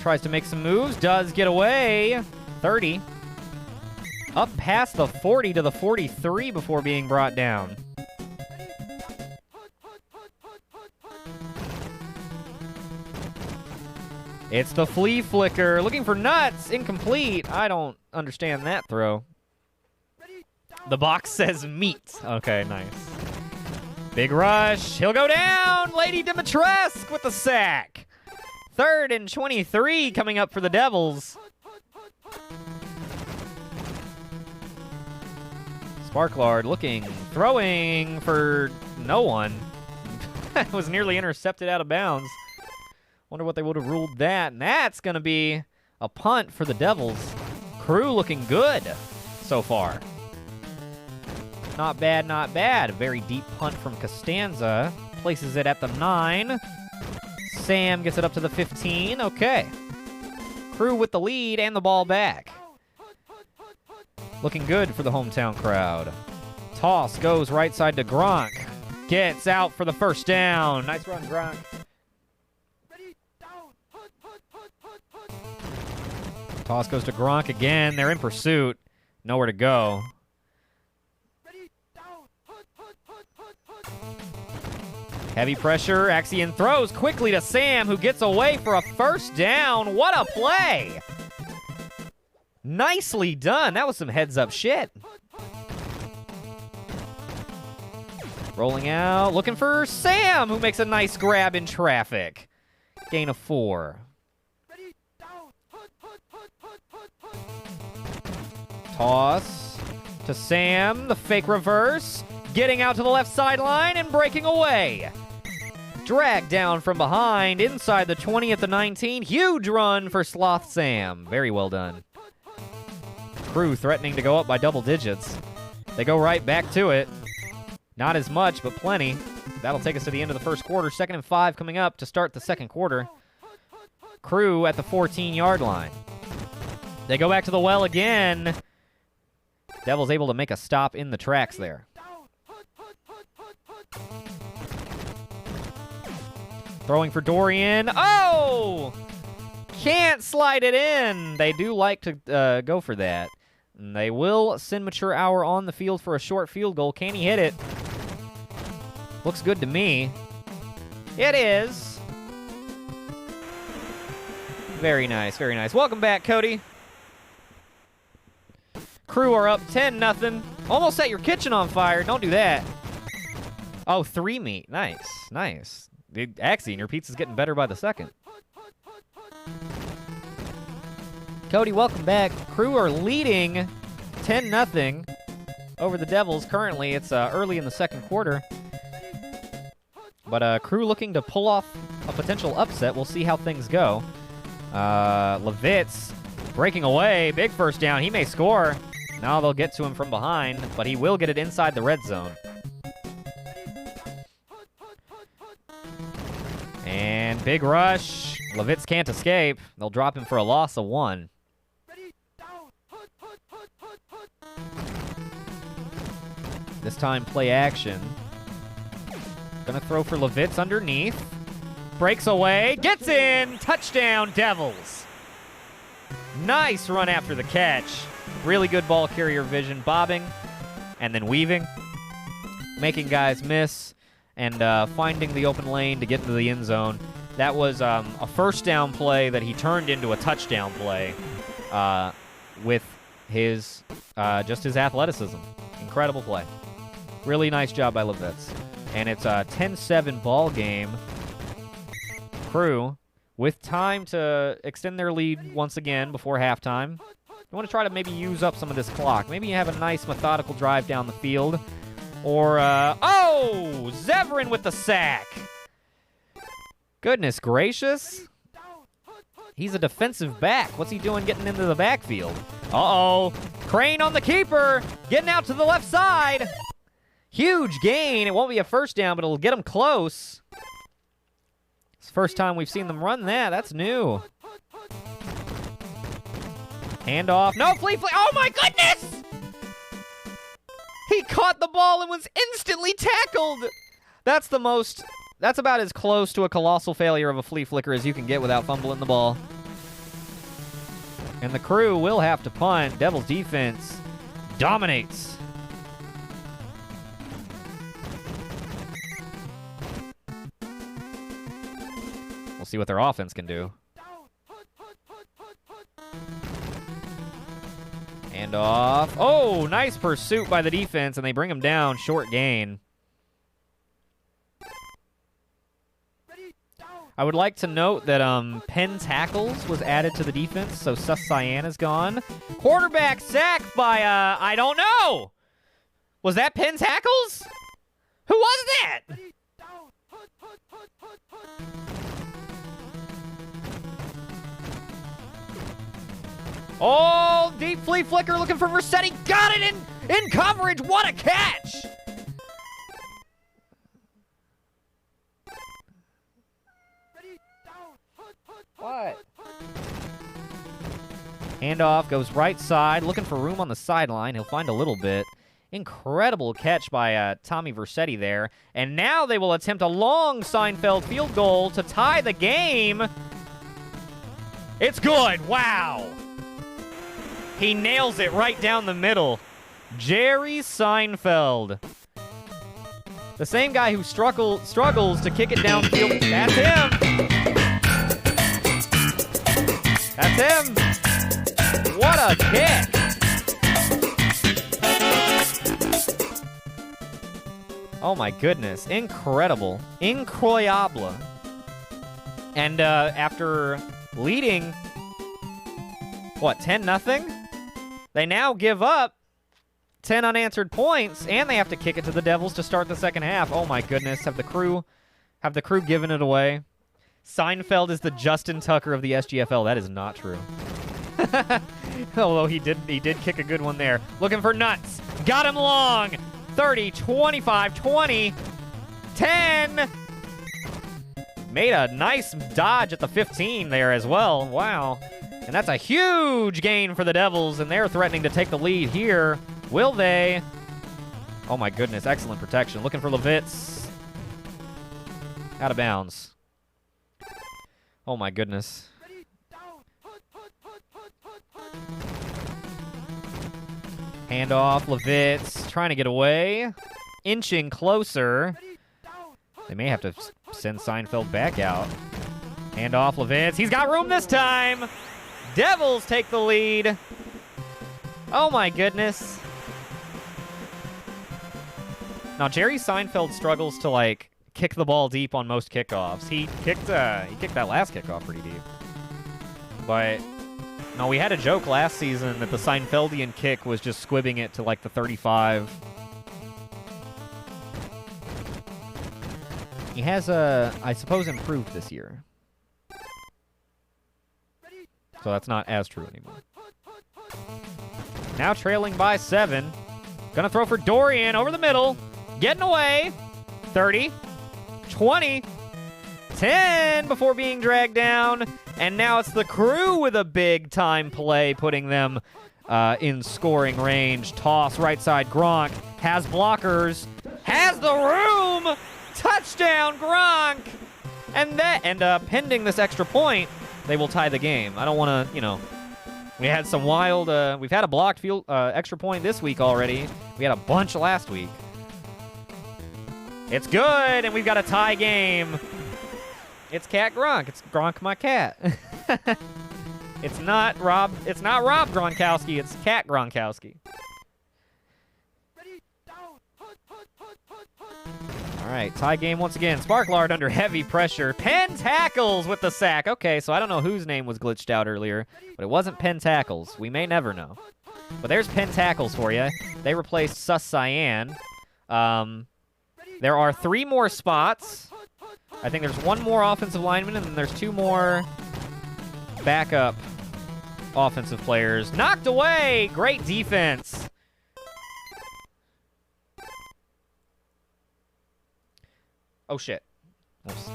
Tries to make some moves. Does get away. 30. Up past the 40 to the 43 before being brought down. It's the flea flicker. Looking for nuts. Incomplete. I don't understand that throw. The box says meat. Okay, nice. Big rush. He'll go down. Lady Dimitrescu with the sack. 3rd and 23 coming up for the Devils. Sparklard looking, throwing for no one. That was nearly intercepted out of bounds. Wonder what they would have ruled that. And that's going to be a punt for the Devils. Crew looking good so far. Not bad, not bad. A very deep punt from Costanza. Places it at the 9. Sam gets it up to the 15. Okay. Crew with the lead and the ball back. Looking good for the hometown crowd. Toss goes right side to Gronk. Gets out for the first down. Nice run, Gronk. Toss goes to Gronk again. They're in pursuit. Nowhere to go. Heavy pressure. Axion throws quickly to Sam, who gets away for a first down. What a play! Nicely done. That was some heads-up shit. Rolling out. Looking for Sam, who makes a nice grab in traffic. Gain of 4. Toss to Sam. The fake reverse. Getting out to the left sideline and breaking away. Dragged down from behind inside the 20 at the 19. Huge run for Sloth Sam. Very well done. Crew threatening to go up by double digits. They go right back to it. Not as much, but plenty. That'll take us to the end of the first quarter. 2nd and 5 coming up to start the second quarter. Crew at the 14-yard line. They go back to the well again. Devils able to make a stop in the tracks there. Throwing for Dorian. Oh! Can't slide it in. They do like to go for that. And they will send Mature Hour on the field for a short field goal. Can he hit it? Looks good to me. It is. Very nice, very nice. Welcome back, Cody. Crew are up 10-0. Almost set your kitchen on fire. Don't do that. Oh, 3 meat. Nice, nice. Axion, your pizza's getting better by the second. Cody, welcome back. Crew are leading 10-0 over the Devils. Currently, it's early in the second quarter. But Crew looking to pull off a potential upset. We'll see how things go. Levitz breaking away. Big first down. He may score. Now they'll get to him from behind, but he will get it inside the red zone. And big rush. Levitz can't escape. They'll drop him for a loss of 1. This time, play action. Gonna throw for Levitz underneath. Breaks away. Gets in. Touchdown, Devils. Nice run after the catch. Really good ball carrier vision. Bobbing and then weaving. Making guys miss and finding the open lane to get into the end zone. That was a first down play that he turned into a touchdown play with his just his athleticism. Incredible play. Really nice job by Levitz. And it's a 10-7 ball game. Crew with time to extend their lead once again before halftime. You want to try to maybe use up some of this clock. Maybe you have a nice methodical drive down the field. Or, oh! Zevran with the sack. Goodness gracious. He's a defensive back. What's he doing getting into the backfield? Uh-oh. Crane on the keeper. Getting out to the left side. Huge gain. It won't be a first down, but it'll get him close. It's the first time we've seen them run that. That's new. Handoff. No, flea. Oh, my goodness! He caught the ball and was instantly tackled. That's about as close to a colossal failure of a flea flicker as you can get without fumbling the ball. And the crew will have to punt. Devils defense dominates. We'll see what their offense can do. And off. Oh, nice pursuit by the defense, and they bring him down. Short gain. I would like to note that Penn Tackles was added to the defense, so Sus Cyan is gone. Quarterback sack by, I don't know. Was that Penn Tackles? Who was that? Oh, deep flea flicker looking for Versetti. Got it in coverage. What a catch. What? Handoff goes right side, looking for room on the sideline. He'll find a little bit. Incredible catch by Tommy Versetti there. And now they will attempt a long Seinfeld field goal to tie the game. It's good. Wow. He nails it right down the middle. Jerry Seinfeld. The same guy who struggles to kick it downfield. That's him. That's him. What a kick. Oh my goodness. Incredible. Incroyable. And after leading, what, 10-0? They now give up 10 unanswered points, and they have to kick it to the Devils to start the second half. Oh my goodness. Have the crew given it away? Seinfeld is the Justin Tucker of the SGFL. That is not true. Although he did kick a good one there. Looking for Nuts. Got him long. 30, 25, 20, 10. Made a nice dodge at the 15 there as well. Wow. And that's a huge gain for the Devils, and they're threatening to take the lead here. Will they? Oh my goodness. Excellent protection. Looking for Levitz. Out of bounds. Oh my goodness. Handoff, Levitz, trying to get away. Inching closer. They may have to send Seinfeld back out. Handoff, Levitz. He's got room this time. Devils take the lead. Oh my goodness. Now, Jerry Seinfeld struggles to, like, kick the ball deep on most kickoffs. He kicked that last kickoff pretty deep. But no, we had a joke last season that the Seinfeldian kick was just squibbing it to like the 35. He has I suppose, improved this year. So that's not as true anymore. Now trailing by 7. Gonna throw for Dorian over the middle. Getting away. 30. 20, 10 before being dragged down, and now it's the crew with a big-time play, putting them in scoring range. Toss right side, Gronk has blockers, has the room, touchdown Gronk, and pending this extra point, they will tie the game. I don't want to, you know, we had some wild, we've had a blocked field extra point this week already. We had a bunch last week. It's good, and we've got a tie game. It's Cat Gronk. It's Gronk my cat. It's not Rob Gronkowski. It's Cat Gronkowski. All right, tie game once again. Sparklard under heavy pressure. Penn Tackles with the sack. Okay, so I don't know whose name was glitched out earlier, but it wasn't Penn Tackles. We may never know. But there's Penn Tackles for you. They replaced Sus Cyan. There are 3 more spots. I think there's 1 more offensive lineman, and then there's 2 more backup offensive players. Knocked away! Great defense. Oh, shit. Oops.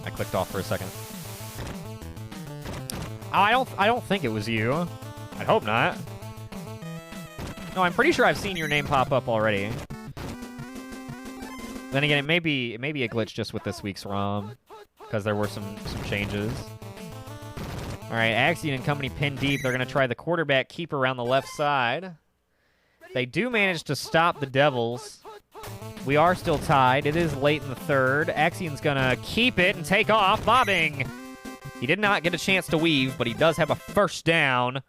I clicked off for a second. I don't think it was you. I hope not. No, I'm pretty sure I've seen your name pop up already. Then again, it may be a glitch just with this week's ROM, because there were some changes. All right, Axion and company pinned deep. They're going to try the quarterback keep around the left side. They do manage to stop the Devils. We are still tied. It is late in the third. Axion's going to keep it and take off, bobbing. He did not get a chance to weave, but he does have a first down.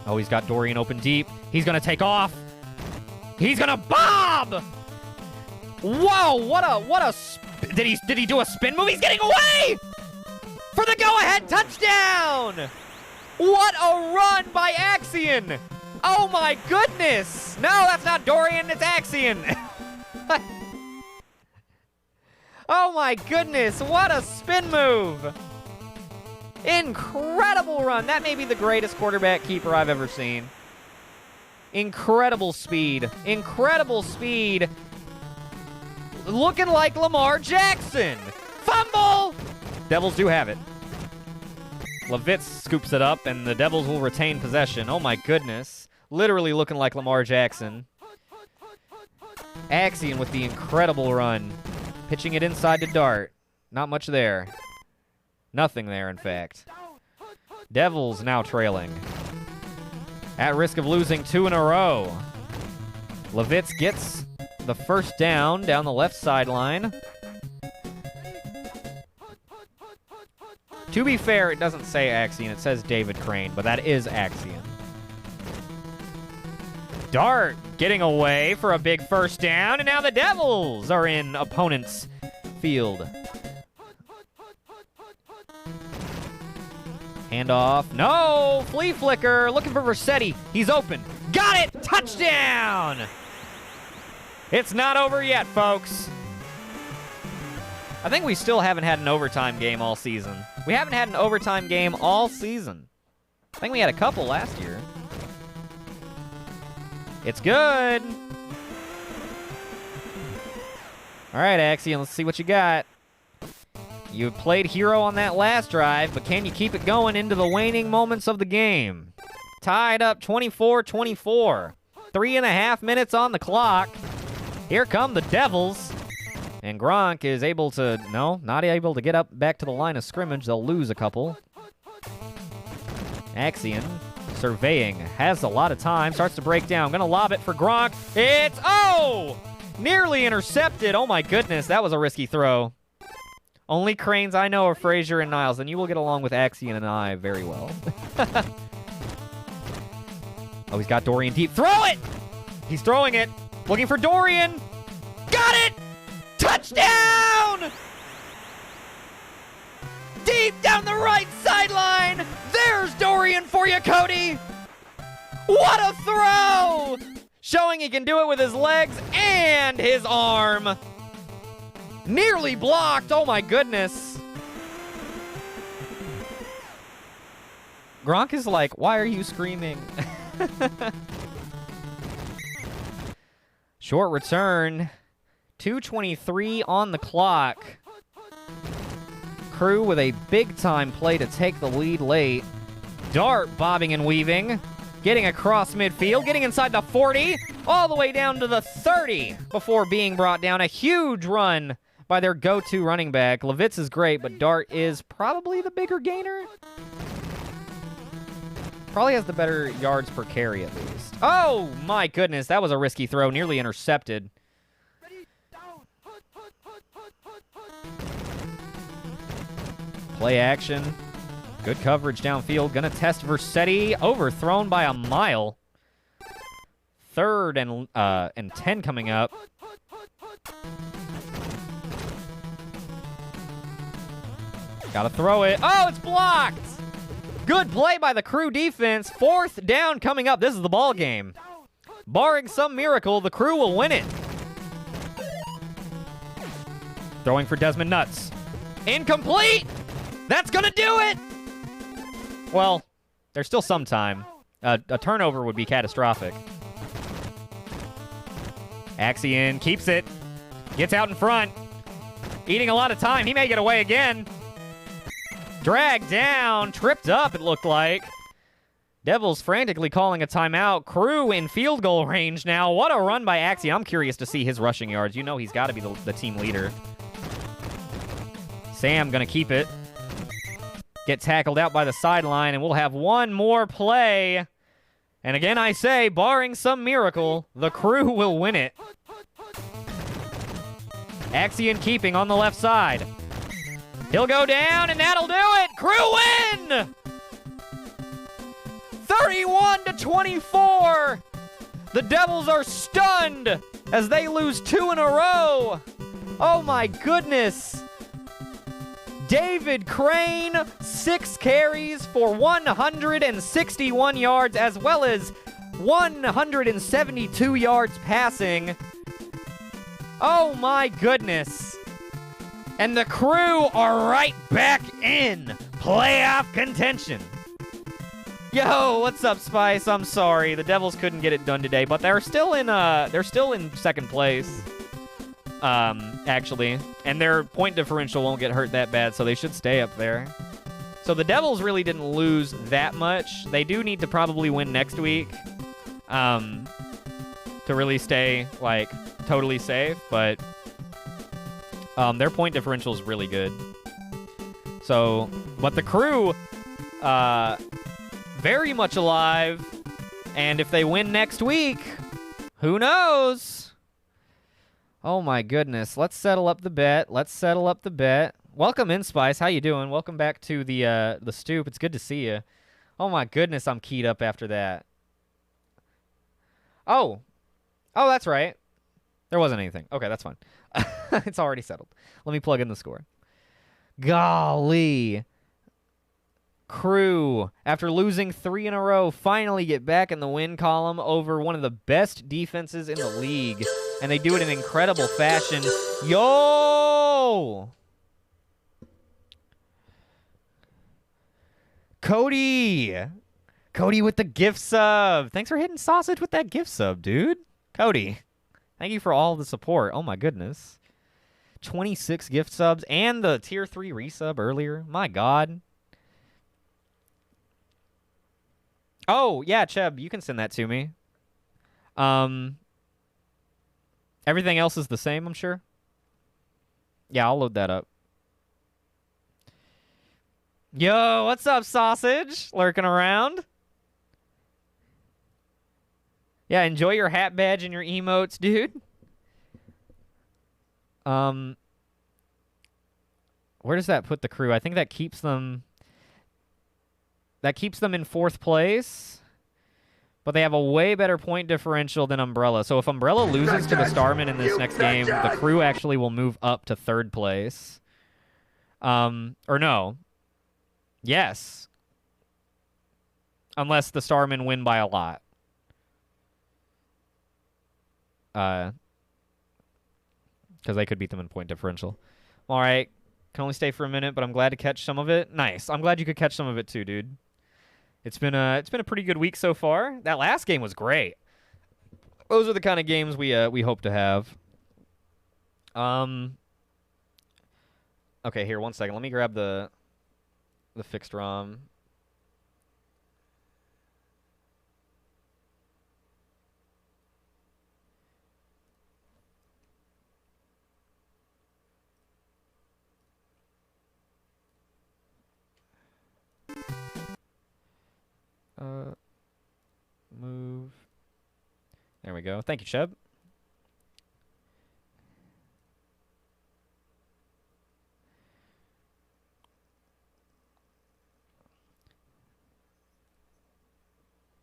Oh, he's got Dorian open deep. He's going to take off. He's going to bob! Whoa, what a did he do a spin move? He's getting away! For the go-ahead touchdown! What a run by Axion! Oh my goodness! No, that's not Dorian, it's Axion! Oh my goodness, what a spin move! Incredible run. That may be the greatest quarterback keeper I've ever seen. Incredible speed. Incredible speed. Looking like Lamar Jackson. Fumble! Devils do have it. Levitz scoops it up, and the Devils will retain possession. Oh my goodness. Literally looking like Lamar Jackson. Axion with the incredible run. Pitching it inside to Dart. Not much there. Nothing there, in fact. Devils now trailing. At risk of losing 2 in a row. Levitz gets the first down the left sideline. To be fair, it doesn't say Axion. It says David Crane, but that is Axion. Dart getting away for a big first down, and now the Devils are in opponent's field. Handoff. No! Flea flicker. Looking for Versetti. He's open. Got it! Touchdown! It's not over yet, folks. I think we still haven't had an overtime game all season. We haven't had an overtime game all season. I think we had a couple last year. It's good. All right, Axion, let's see what you got. You played hero on that last drive, but can you keep it going into the waning moments of the game? Tied up 24-24. 3.5 minutes on the clock. Here come the Devils. And Gronk is able to, no, not able to get up back to the line of scrimmage. They'll lose a couple. Axion surveying, has a lot of time, starts to break down. Gonna lob it for Gronk. It's, oh! Nearly intercepted. Oh my goodness, that was a risky throw. Only Cranes I know are Frazier and Niles, and you will get along with Axion and I very well. Oh, he's got Dorian deep. Throw it! He's throwing it. Looking for Dorian. Got it! Touchdown! Deep down the right sideline. There's Dorian for you, Cody. What a throw! Showing he can do it with his legs and his arm. Nearly blocked. Oh, my goodness. Gronk is like, why are you screaming? Short return. 2:23 on the clock. Crew with a big-time play to take the lead late. Dart bobbing and weaving. Getting across midfield. Getting inside the 40. All the way down to the 30 before being brought down. A huge run by their go-to running back. Levitz is great, but Dart is probably the bigger gainer. Probably has the better yards per carry, at least. Oh, my goodness. That was a risky throw. Nearly intercepted. Play action. Good coverage downfield. Gonna test Versetti. Overthrown by a mile. 3rd and 10 coming up. Gotta throw it. Oh, it's blocked! Good play by the Crew defense. 4th down coming up. This is the ball game. Barring some miracle, the Crew will win it. Throwing for Desmond Nuts. Incomplete! That's gonna do it! Well, there's still some time. A turnover would be catastrophic. Axion keeps it. Gets out in front. Eating a lot of time. He may get away again. Dragged down. Tripped up, it looked like. Devils frantically calling a timeout. Crew in field goal range now. What a run by Axie. I'm curious to see his rushing yards. You know he's got to be the team leader. Sam gonna keep it. Get tackled out by the sideline, and we'll have one more play. And again, I say, barring some miracle, the Crew will win it. Axie in keeping on the left side. He'll go down, and that'll do it. Crew win! 31-24. The Devils are stunned as they lose 2 in a row. Oh my goodness. David Crane, 6 carries for 161 yards, as well as 172 yards passing. Oh my goodness. And the Crew are right back in playoff contention. Yo, what's up, Spice? I'm sorry. The Devils couldn't get it done today, but they're still in second place. Actually. And their point differential won't get hurt that bad, so they should stay up there. So the Devils really didn't lose that much. They do need to probably win next week to really stay, like, totally safe, but their point differential is really good. So, but the Crew, very much alive, and if they win next week, who knows? Oh my goodness. Let's settle up the bet. Welcome in, Spice. How you doing? Welcome back to the stoop. It's good to see you. Oh my goodness, I'm keyed up after that. Oh, that's right. There wasn't anything. Okay, that's fine. It's already settled. Let me plug in the score. Golly. Crew, after losing 3 in a row, finally get back in the win column over one of the best defenses in the league. And they do it in incredible fashion. Yo! Cody! Cody with the gift sub. Thanks for hitting sausage with that gift sub, dude. Cody, thank you for all the support. Oh, my goodness. 26 gift subs and the tier 3 resub earlier. My God. Oh, yeah, Cheb, you can send that to me. Everything else is the same, I'm sure. Yeah, I'll load that up. Yo, what's up, sausage? Lurking around. Yeah, enjoy your hat badge and your emotes, dude. Where does that put the Crew? I think that keeps them... That keeps them in 4th place. But they have a way better point differential than Umbrella. So if Umbrella loses to the Starman in this next game, the Crew actually will move up to 3rd place. Or no. Yes. Unless the Starmen win by a lot. Because they could beat them in point differential. All right. Can only stay for a minute, but I'm glad to catch some of it. Nice. I'm glad you could catch some of it too, dude. It's been a pretty good week so far. That last game was great. Those are the kind of games we hope to have. Okay, here, 1 second. Let me grab the fixed ROM. Move. There we go. Thank you, Cheb.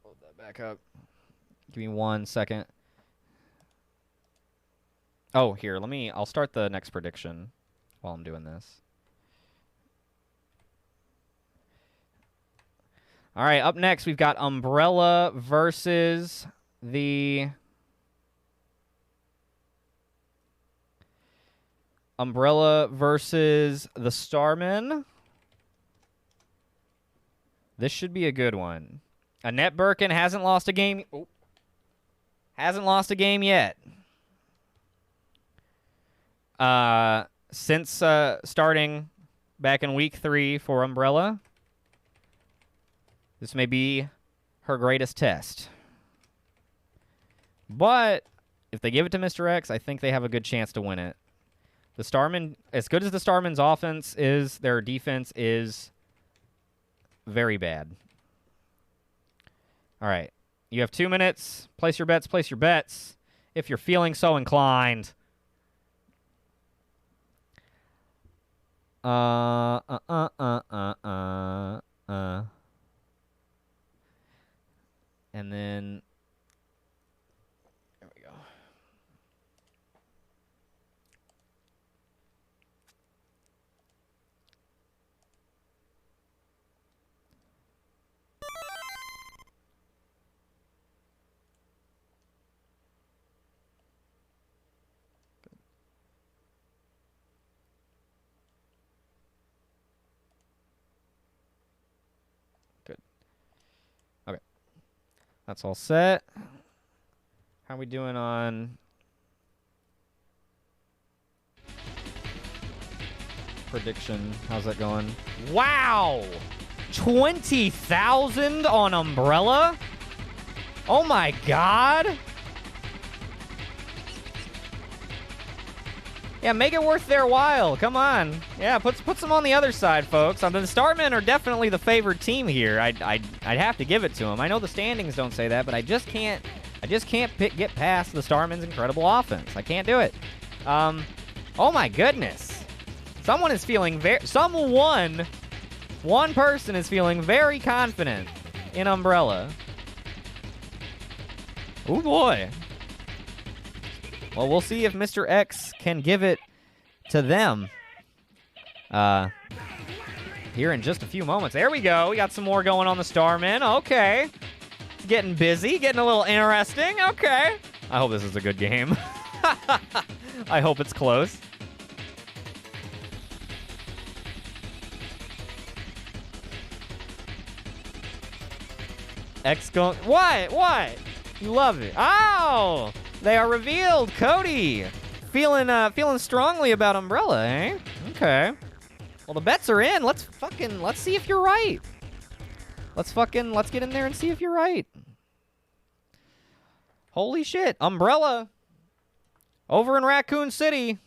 Hold that back up. Give me 1 second. Oh, here, I'll start the next prediction while I'm doing this. All right, up next, we've got Umbrella versus the... Umbrella versus the Starmen. This should be a good one. Annette Birkin hasn't lost a game. Oh. Hasn't lost a game yet. since starting back in week 3 for Umbrella, this may be her greatest test. But if they give it to Mr. X, I think they have a good chance to win it. The Starman, as good as the Starman's offense is, their defense is very bad. All right. You have 2 minutes. Place your bets. Place your bets. If you're feeling so inclined. And then there we go. Good. Okay. That's all set. How are we doing on prediction? How's that going? Wow! 20,000 on Umbrella? Oh my god! Yeah, make it worth their while. Come on. Yeah, put some on the other side, folks. I mean, the Starmen are definitely the favored team here. I'd have to give it to them. I know the standings don't say that, but I just can't get past the Starmen's incredible offense. I can't do it. Oh my goodness. Someone is feeling one person is feeling very confident in Umbrella. Oh boy. Well, we'll see if Mr. X can give it to them here in just a few moments. There we go. We got some more going on the Starmen. Okay. It's getting busy, getting a little interesting. Okay. I hope this is a good game. I hope it's close. X going... What? You love it. Oh! They are revealed. Cody, feeling strongly about Umbrella, eh? Okay. Well, the bets are in. Let's see if you're right. Let's get in there and see if you're right. Holy shit. Umbrella over in Raccoon City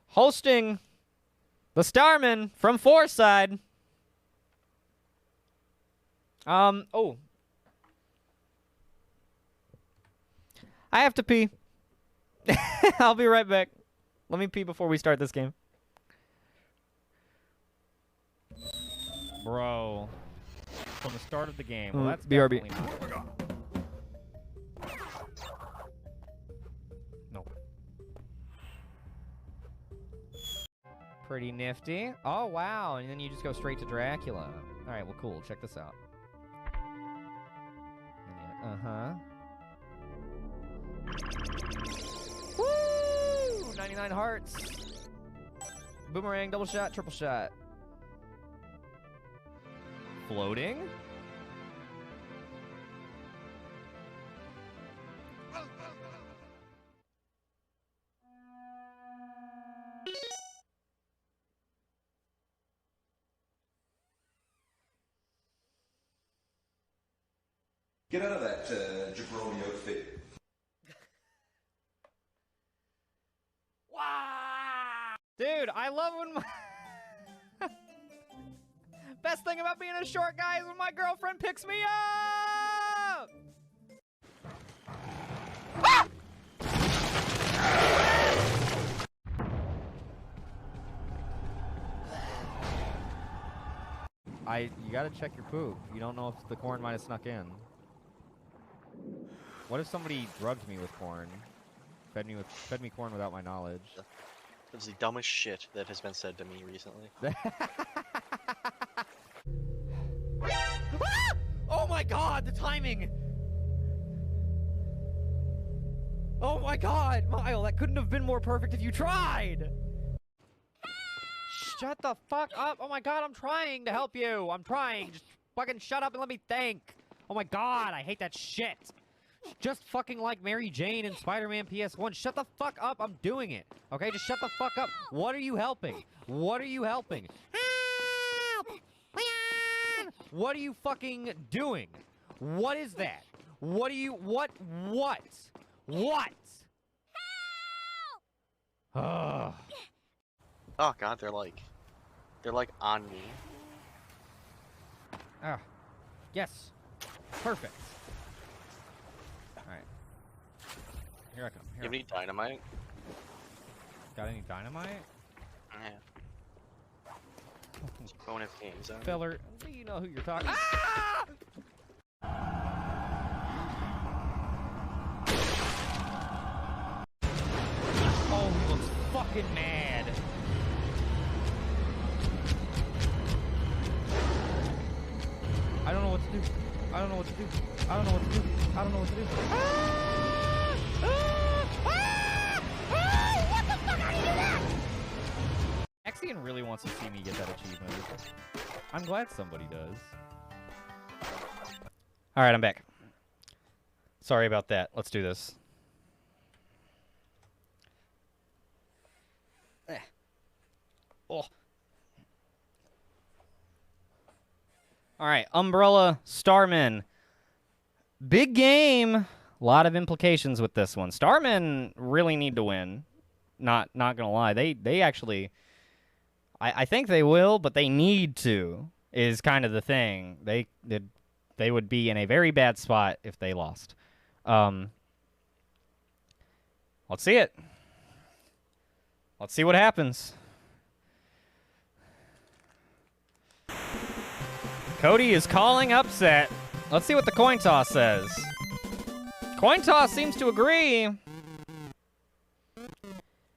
hosting the Starmen from Foreside. Oh. I have to pee. I'll be right back. Let me pee before we start this game. Bro. From the start of the game. Well, that's BRB. definitely not. No. Pretty nifty. Oh, wow. And then you just go straight to Dracula. All right, well, cool. Check this out. Uh-huh. Woo! 99 hearts. Boomerang, double shot, triple shot. Floating? Get out of that jabroni outfit. Wow! Dude, I love when my... Best thing about being a short guy is when my girlfriend picks me up! Ah! You gotta check your poop. You don't know if the corn might have snuck in. What if somebody drugged me with corn? Fed me corn without my knowledge. That's the dumbest shit that has been said to me recently. Oh my god, the timing! Oh my god, Mile, that couldn't have been more perfect if you tried! Shut the fuck up! Oh my god, I'm trying to help you! I'm trying! Just fucking shut up and let me think! Oh my god, I hate that shit! Just fucking like Mary Jane in Spider-Man PS1. Shut the fuck up. I'm doing it. Okay, just shut the fuck up. What are you helping? What are you helping? Help! What are you fucking doing? What is that? What are you... What? What? Help! Oh god, they're like on me. Ah. Yes. Perfect. Alright. Here I come. You have any dynamite? Got any dynamite? Yeah. Bonus games. Feller, you know who you're talking. Ah! Oh, he looks fucking mad. I don't know what to do. I don't know what to do. I don't know what to do. I don't know what to do. Ah! Ah! Ah! Ah! What the fuck? How do you do that? Axion really wants to see me get that achievement. I'm glad somebody does. Alright, I'm back. Sorry about that. Let's do this. Oh. Alright, Umbrella Starmen. Big game. A lot of implications with this one. Starmen really need to win. Not gonna lie. They actually... I think they will, but they need to, is kind of the thing. They would be in a very bad spot if they lost. Let's see it. Let's see what happens. Cody is calling upset. Let's see what the coin toss says. Coin toss seems to agree.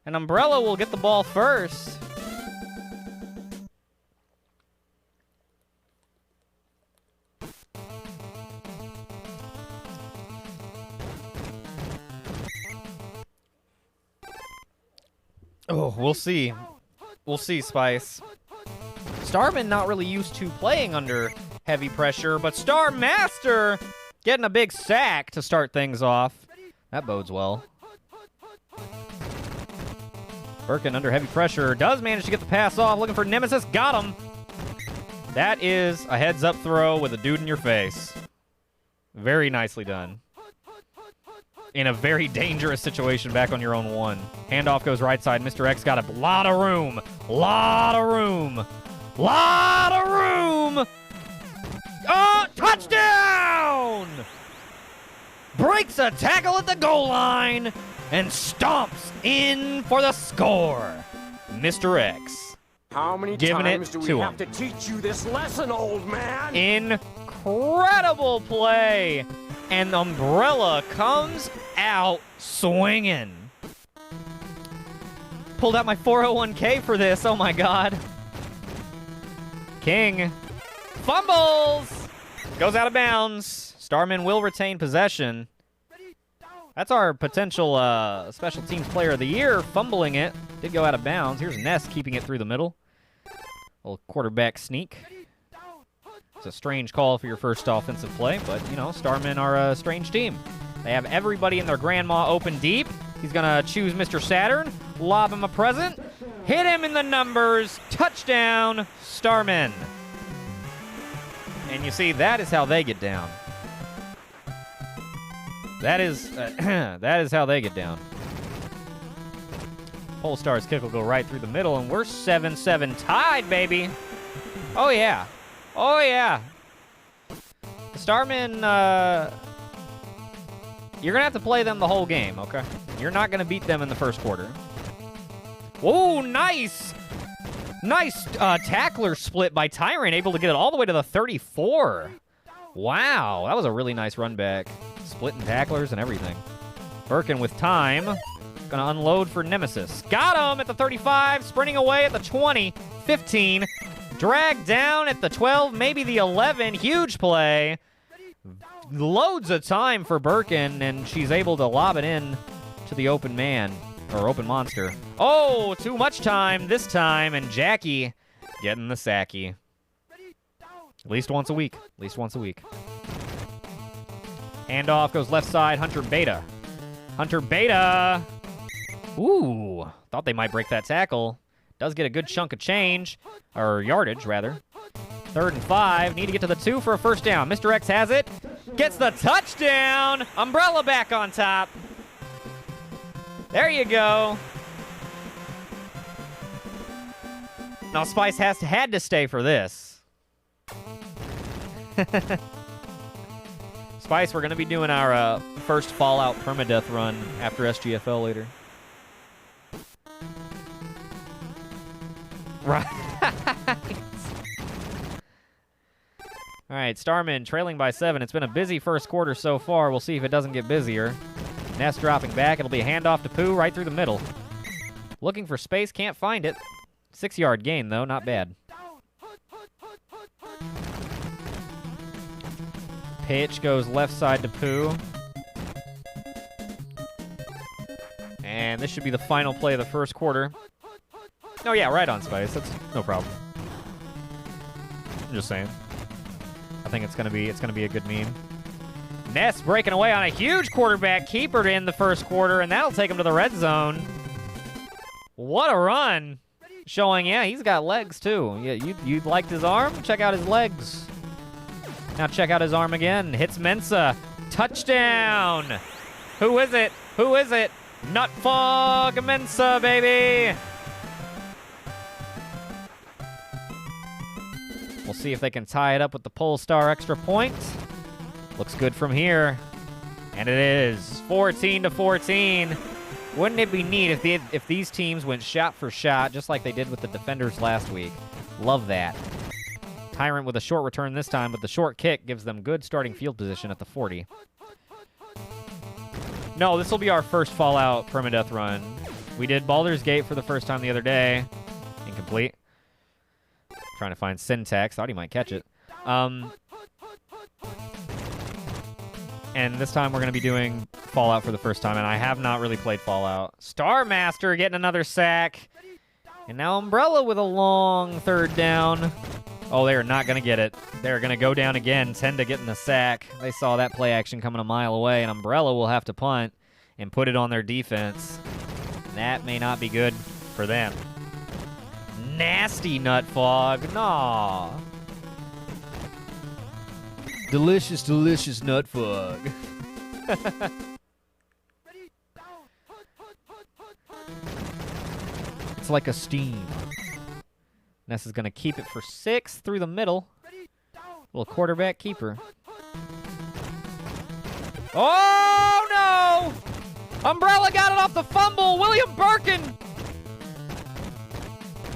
And Umbrella will get the ball first. Oh, we'll see. We'll see, Spice. Starman not really used to playing under heavy pressure, but Star Master getting a big sack to start things off. That bodes well. Birkin under heavy pressure does manage to get the pass off, looking for Nemesis. Got him. That is a heads-up throw with a dude in your face. Very nicely done. In a very dangerous situation back on your own one. Handoff goes right side. Mr. X got a lot of room. Lot of room. Lot of room. Oh, touchdown! Breaks a tackle at the goal line and stomps in for the score. Mr. X. How many times do we have to teach you this lesson, old man? Incredible play. And Umbrella comes out swinging. Pulled out my 401k for this. Oh, my God. King fumbles. Goes out of bounds. Starman will retain possession. That's our potential special teams player of the year, fumbling it. Did go out of bounds. Here's Ness keeping it through the middle. Little quarterback sneak. It's a strange call for your first offensive play, but, you know, Starmen are a strange team. They have everybody in their grandma open deep. He's going to choose Mr. Saturn, lob him a present, hit him in the numbers, touchdown, Starmen. And you see, that is how they get down. That is how they get down. Polestar's kick will go right through the middle, and we're 7-7 tied, baby. Oh, yeah. Oh, yeah. The Starmen, you're going to have to play them the whole game, okay? You're not going to beat them in the first quarter. Whoa, nice! Nice tackler split by Tyrant, able to get it all the way to the 34. Wow, that was a really nice run back. Splitting tacklers and everything. Birkin with time. Going to unload for Nemesis. Got him at the 35, sprinting away at the 20, 15. Dragged down at the 12, maybe the 11. Huge play. Loads of time for Birkin, and she's able to lob it in to the open man, or open monster. Oh, too much time this time, and Jackie getting the sacky. At least once a week. At least once a week. Handoff goes left side, Hunter Beta. Hunter Beta! Ooh, thought they might break that tackle. Does get a good chunk of change, or yardage, rather. 3rd and 5, need to get to the 2 for a first down. Mr. X has it, gets the touchdown! Umbrella back on top. There you go. Now Spice had to stay for this. Spice, we're going to be doing our first Fallout permadeath run after SGFL later. Right. All right, Starman trailing by 7. It's been a busy first quarter so far. We'll see if it doesn't get busier. Ness dropping back. It'll be a handoff to Pooh right through the middle. Looking for space, can't find it. 6-yard gain, though, not bad. Pitch goes left side to Pooh. And this should be the final play of the first quarter. Oh, yeah, right on, Spice. That's no problem. I'm just saying. I think it's gonna be a good meme. Ness breaking away on a huge quarterback keeper in the first quarter, and that'll take him to the red zone. What a run! Showing, yeah, he's got legs too. Yeah, you liked his arm? Check out his legs. Now check out his arm again. Hits Mensa. Touchdown! Who is it? Who is it? Nutfog Mensa, baby! We'll see if they can tie it up with the Polestar extra point. Looks good from here. And it is 14-14. Wouldn't it be neat if these teams went shot for shot, just like they did with the Defenders last week? Love that. Tyrant with a short return this time, but the short kick gives them good starting field position at the 40. No, this will be our first Fallout permadeath run. We did Baldur's Gate for the first time the other day. Incomplete. Trying to find syntax. Thought he might catch it. And this time we're going to be doing Fallout for the first time, and I have not really played Fallout. Star Master getting another sack. And now Umbrella with a long 3rd down. Oh, they are not going to get it. They're going to go down again, 10 to getting the sack. They saw that play action coming a mile away, and Umbrella will have to punt and put it on their defense. That may not be good for them. Nasty Nutfog. Nah. Delicious, delicious Nutfog. It's like a steam. Ness is going to keep it for 6 through the middle. Little quarterback keeper. Oh, no! Umbrella got it off the fumble. William Birkin.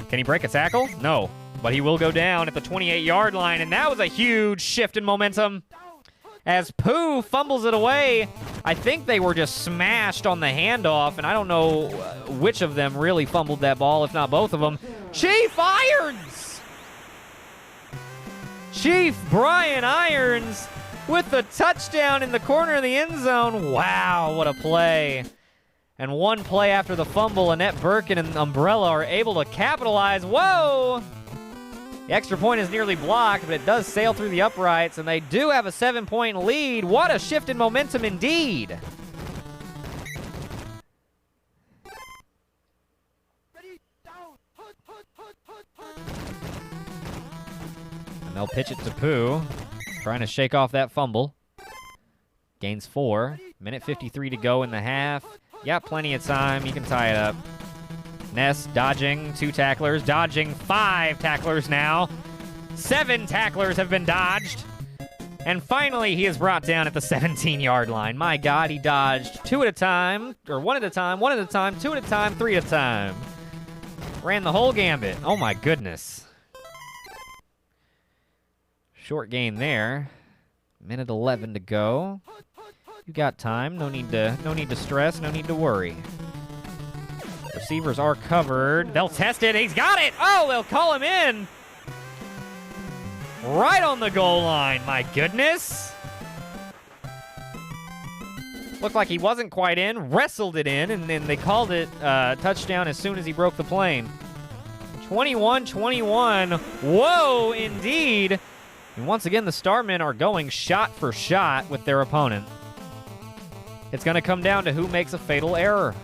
Can he break a tackle? No. But he will go down at the 28-yard line, and that was a huge shift in momentum. As Pooh fumbles it away, I think they were just smashed on the handoff, and I don't know which of them really fumbled that ball, if not both of them. Chief Irons! Chief Brian Irons with the touchdown in the corner of the end zone. Wow, what a play. And one play after the fumble, Annette Birkin and Umbrella are able to capitalize. Whoa! The extra point is nearly blocked, but it does sail through the uprights, and they do have a 7-point lead. What a shift in momentum indeed. And they'll pitch it to Pooh, trying to shake off that fumble. Gains 4. Minute 53 to go in the half. Got plenty of time. He can tie it up. Ness dodging 2 tacklers, dodging 5 tacklers now. 7 tacklers have been dodged. And finally, he is brought down at the 17-yard line. My God, he dodged 2 at a time, or 1 at a time, 1 at a time, 2 at a time, 3 at a time. Ran the whole gambit. Oh my goodness. Short gain there. Minute 11 to go. You got time. No need to stress. No need to worry. Receivers are covered. They'll test it. He's got it. Oh, they'll call him in. Right on the goal line. My goodness. Looked like he wasn't quite in. Wrestled it in, and then they called it touchdown as soon as he broke the plane. 21-21. Whoa, indeed. And once again, the Starmen are going shot for shot with their opponent. It's going to come down to who makes a fatal error.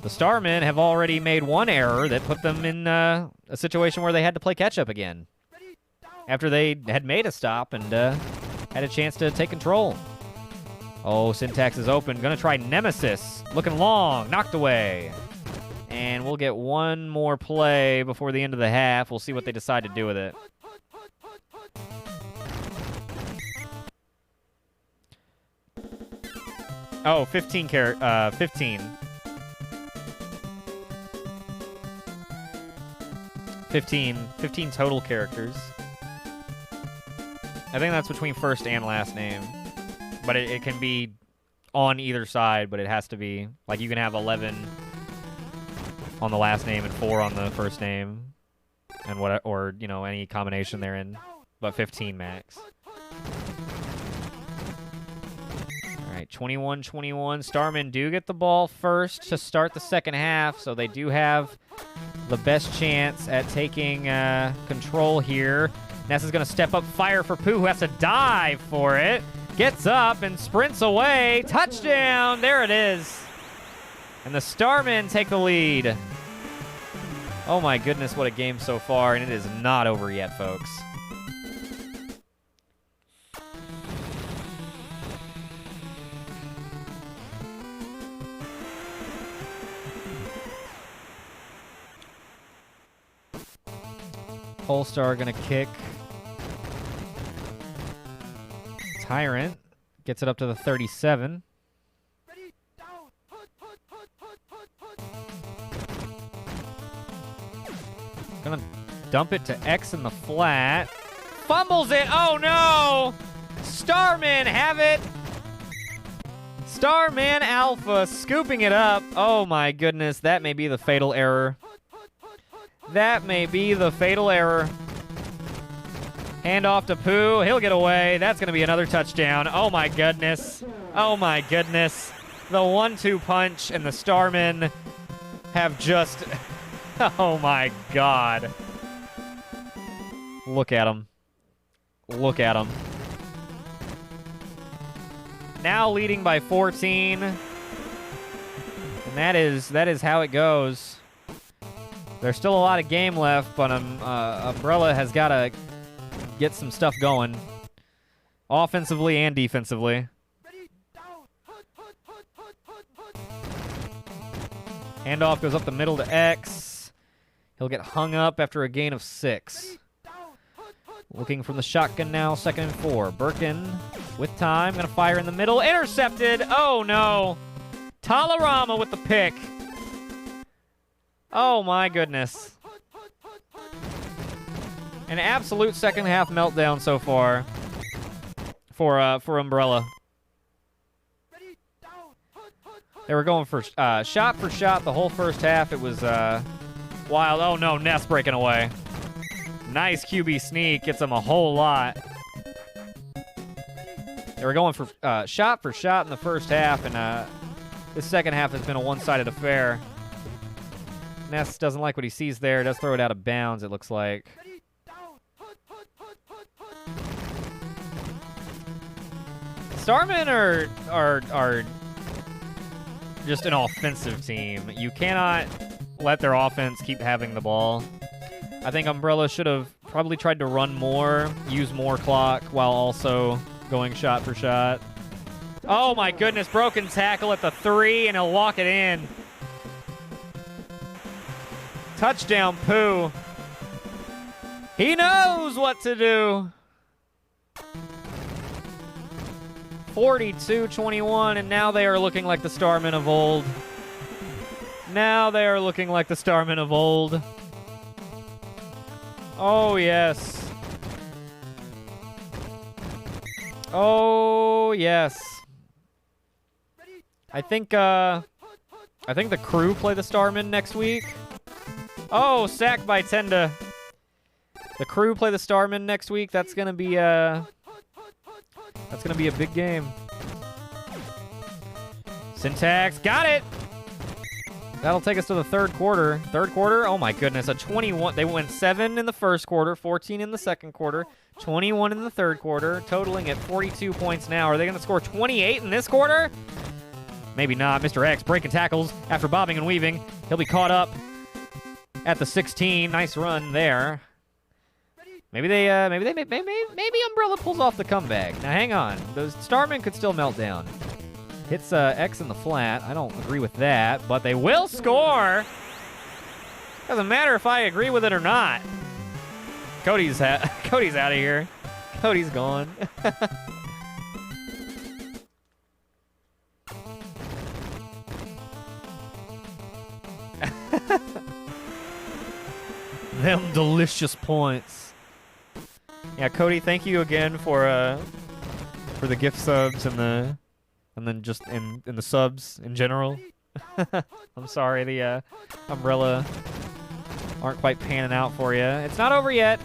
The Starmen have already made one error that put them in a situation where they had to play catch-up again. After they had made a stop and had a chance to take control. Oh, Syntax is open. Gonna try Nemesis. Looking long. Knocked away. And we'll get one more play before the end of the half. We'll see what they decide to do with it. Oh, 15 15. 15 total characters. I think that's between first and last name. But it can be on either side, but it has to be, like, you can have 11 on the last name and 4 on the first name. And what, or, you know, any combination therein. But 15 max. Alright, 21-21. Starmen do get the ball first to start the second half, so they do have the best chance at taking control here. Ness is going to step up, fire for Pooh, who has to dive for it. Gets up and sprints away. Touchdown! There it is. And the Starmen take the lead. Oh my goodness, what a game so far, and it is not over yet, folks. Polestar gonna kick. Tyrant gets it up to the 37. Gonna dump it to X in the flat. Fumbles it. Oh no! Starmen have it. Starman Alpha scooping it up. Oh my goodness, that may be the fatal error. That may be the fatal error. Hand off to Pooh. He'll get away. That's going to be another touchdown. Oh, my goodness. Oh, my goodness. The 1-2 punch and the Starmen have just... Oh, my God. Look at him. Look at him. Now leading by 14. And that is how it goes. There's still a lot of game left, but Umbrella has got to get some stuff going. Offensively and defensively. Handoff goes up the middle to X. He'll get hung up after a gain of 6. Looking from the shotgun now, 2nd and 4. Birkin with time, gonna fire in the middle. Intercepted! Oh no! Talarama with the pick. Oh my goodness. An absolute second half meltdown so far for Umbrella. They were going for shot for shot the whole first half. It was wild. Oh no, Ness breaking away. Nice QB sneak, gets them a whole lot. They were going for shot in the first half, and this second half has been a one-sided affair. Ness doesn't like what he sees there. Does throw it out of bounds, it looks like. Starmen are just an offensive team. You cannot let their offense keep having the ball. I think Umbrella should have probably tried to run more, use more clock, while also going shot for shot. Oh my goodness, broken tackle at the 3, and he'll walk it in. Touchdown, Pooh. He knows what to do. 42-21, and now they are looking like the Starmen of old. Now they are looking like the Starmen of old. Oh, yes. Oh, yes. I think the crew play the Starmen next week. Oh, sacked by Tenda. The crew play the Starmen next week. That's gonna be a big game. Syntax got it. That'll take us to the third quarter. Third quarter? Oh my goodness, a 21. They went 7 in the first quarter, 14 in the second quarter, 21 in the third quarter, totaling at 42 points now. Are they going to score 28 in this quarter? Maybe not. Mr. X breaking tackles after bobbing and weaving. He'll be caught up at the 16. Nice run there. Maybe Umbrella pulls off the comeback. Now hang on. Those Starman could still melt down. Hits X in the flat. I don't agree with that, but they will score. Doesn't matter if I agree with it or not. Cody's out of here. Cody's gone. Them delicious points. Yeah, Cody, thank you again for the gift subs and then just in the subs in general. I'm sorry the Umbrella aren't quite panning out for you. It's not over yet.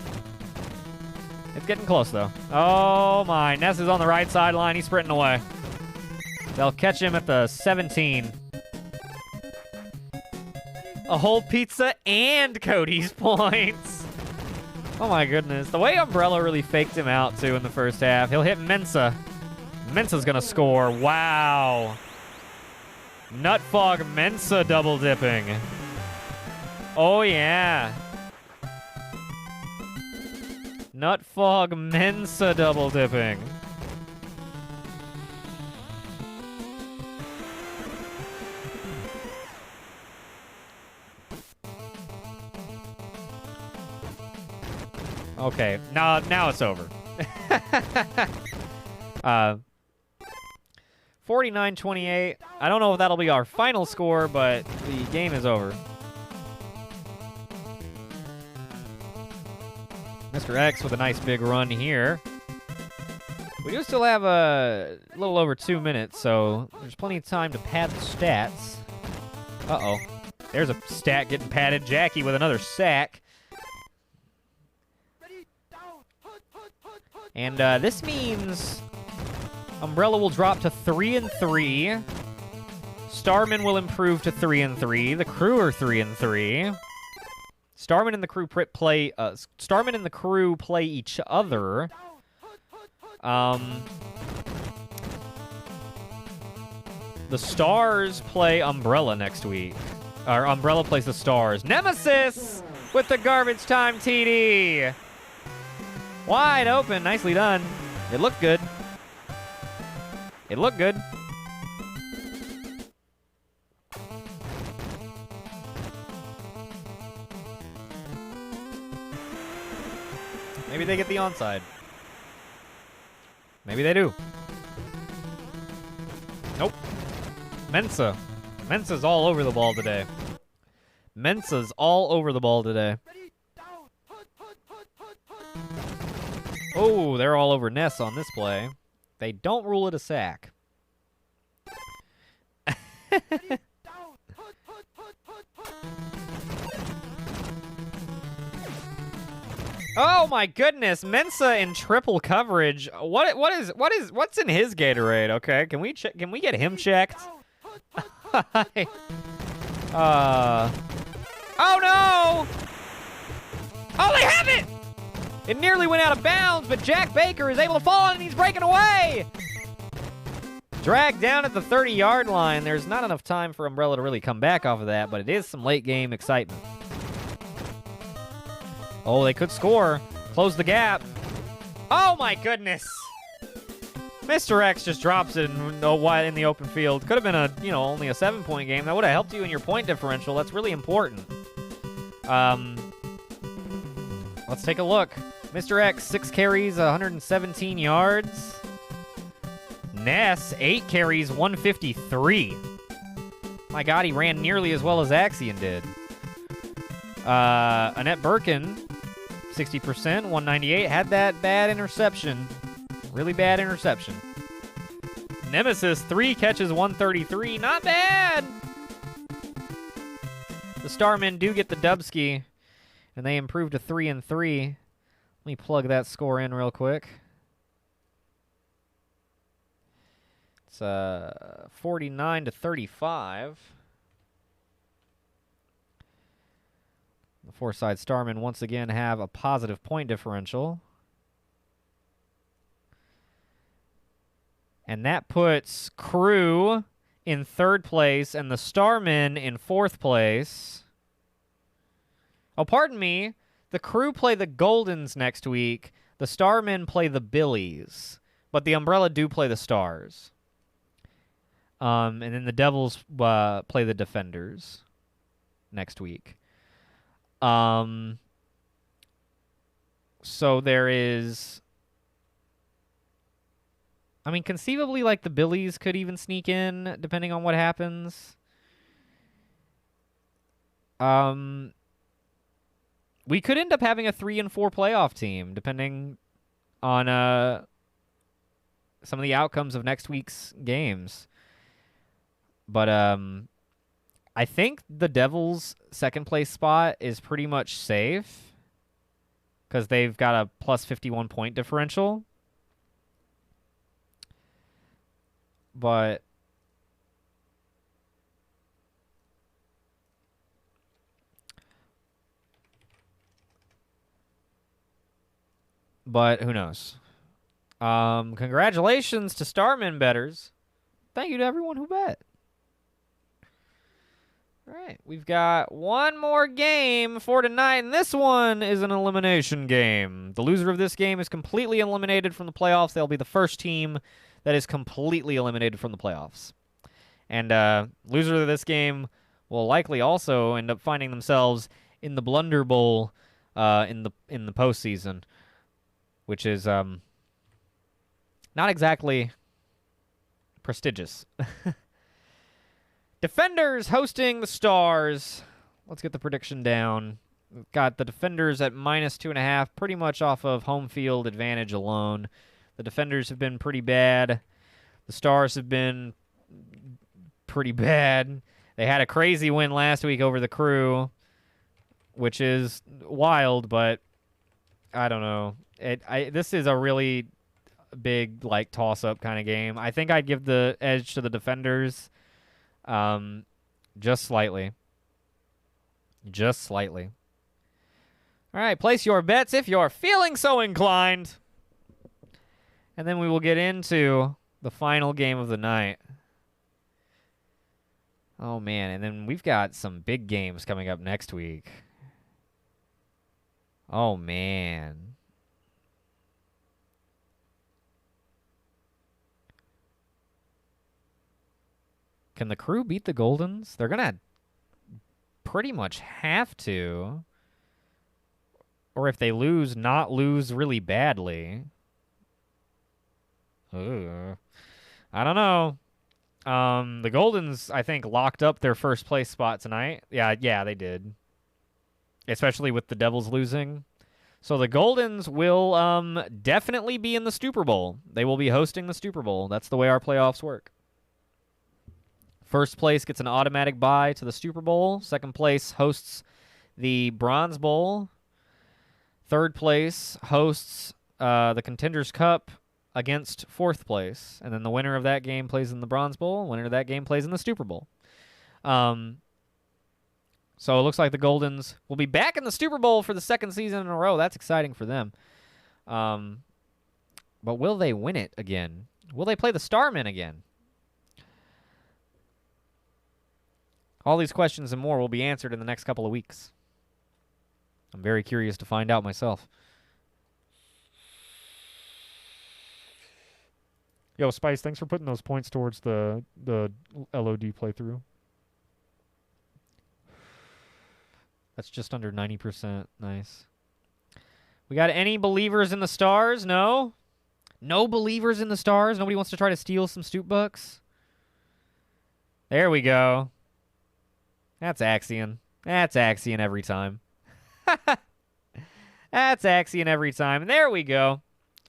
It's getting close though. Oh my, Ness is on the right sideline. He's sprinting away. They'll catch him at the 17. A whole pizza and Cody's points. Oh my goodness. The way Umbrella really faked him out too in the first half. He'll hit Mensa. Mensa's gonna score. Wow. Nutfog Mensa double dipping. Oh yeah. Nutfog Mensa double dipping. Okay, now it's over. 49-28. I don't know if that'll be our final score, but the game is over. Mr. X with a nice big run here. We do still have a little over 2 minutes, so there's plenty of time to pad the stats. Uh-oh. There's a stat getting padded. Jackie with another sack. And this means Umbrella will drop to 3-3. Starman will improve to 3-3. The crew are 3-3. Starman and the crew play. Starman and the crew play each other. The Stars play Umbrella next week. Or Umbrella plays the Stars. Nemesis with the garbage time TD. Wide open. Nicely done. It looked good. It looked good. Maybe they get the onside. Maybe they do. Nope. Mensa. Mensa's all over the ball today. Mensa's all over the ball today. Oh, they're all over Ness on this play. They don't rule it a sack. Oh my goodness, Mensa in triple coverage. What's in his Gatorade? Okay, can we get him checked? Oh no! Oh, they have it! It nearly went out of bounds, but Jack Baker is able to fall and he's breaking away. Dragged down at the 30-yard line. There's not enough time for Umbrella to really come back off of that, but it is some late game excitement. Oh, they could score. Close the gap. Oh my goodness. Mr. X just drops it in the open field. Could have been only a 7-point game. That would have helped you in your point differential. That's really important. Let's take a look. Mr. X, 6 carries, 117 yards. Ness, 8 carries, 153. My God, he ran nearly as well as Axion did. Annette Birkin, 60%, 198. Had that bad interception. Really bad interception. Nemesis, 3 catches, 133. Not bad! The Starmen do get the Dubski, and they improve to 3-3. Let me plug that score in real quick. It's 49-35. Four-side Starmen once again have a positive point differential. And that puts Crew in 3rd place and the Starmen in 4th place. Oh, pardon me. The Crew play the Goldens next week. The Starmen play the Billies. But the Umbrella do play the Stars. And then the Devils play the Defenders next week. So there is... I mean, conceivably, like, the Billies could even sneak in, depending on what happens. We could end up having a 3 and 4 playoff team, depending on some of the outcomes of next week's games. But I think the Devils' 2nd place spot is pretty much safe because they've got a plus 51 point differential. But who knows? Congratulations to Starman bettors. Thank you to everyone who bet. All right, we've got one more game for tonight, and this one is an elimination game. The loser of this game is completely eliminated from the playoffs. They'll be the first team that is completely eliminated from the playoffs. And loser of this game will likely also end up finding themselves in the Blunder Bowl in the postseason, which is not exactly prestigious. Defenders hosting the Stars. Let's get the prediction down. We've got the Defenders at -2.5, pretty much off of home field advantage alone. The Defenders have been pretty bad. The Stars have been pretty bad. They had a crazy win last week over the Crew, which is wild, but I don't know. This is a really big, like, toss-up kind of game. I think I'd give the edge to the Defenders. Just slightly. Just slightly. All right, place your bets if you're feeling so inclined. And then we will get into the final game of the night. Oh, man, and then we've got some big games coming up next week. Oh, man. Can the Crew beat the Goldens? They're going to pretty much have to. Or if they lose, not lose really badly. Ugh. I don't know. The Goldens, I think, locked up their first place spot tonight. Yeah, they did. Especially with the Devils losing. So the Goldens will definitely be in the Super Bowl. They will be hosting the Super Bowl. That's the way our playoffs work. First place gets an automatic bye to the Super Bowl. Second place hosts the Bronze Bowl. Third place hosts the Contenders Cup against fourth place. And then the winner of that game plays in the Bronze Bowl. Winner of that game plays in the Super Bowl. So it looks like the Goldens will be back in the Super Bowl for the second season in a row. That's exciting for them. But will they win it again? Will they play the Starmen again? All these questions and more will be answered in the next couple of weeks. I'm very curious to find out myself. Yo, Spice, thanks for putting those points towards the LOD playthrough. That's just under 90%. Nice. We got any believers in the Stars? No? No believers in the Stars? Nobody wants to try to steal some Stoop Bucks? There we go. That's Axion. That's Axion every time. That's Axion every time. And there we go.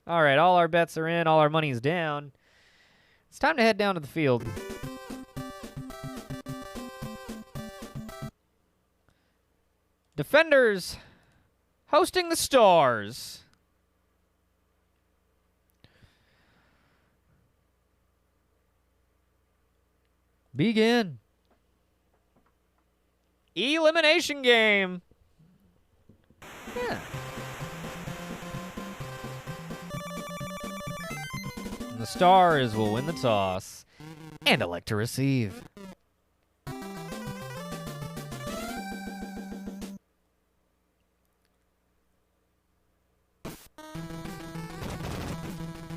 All right, all our bets are in. All our money's down. It's time to head down to the field. Defenders hosting the Stars. Begin. Elimination game. And the Stars will win the toss and elect to receive.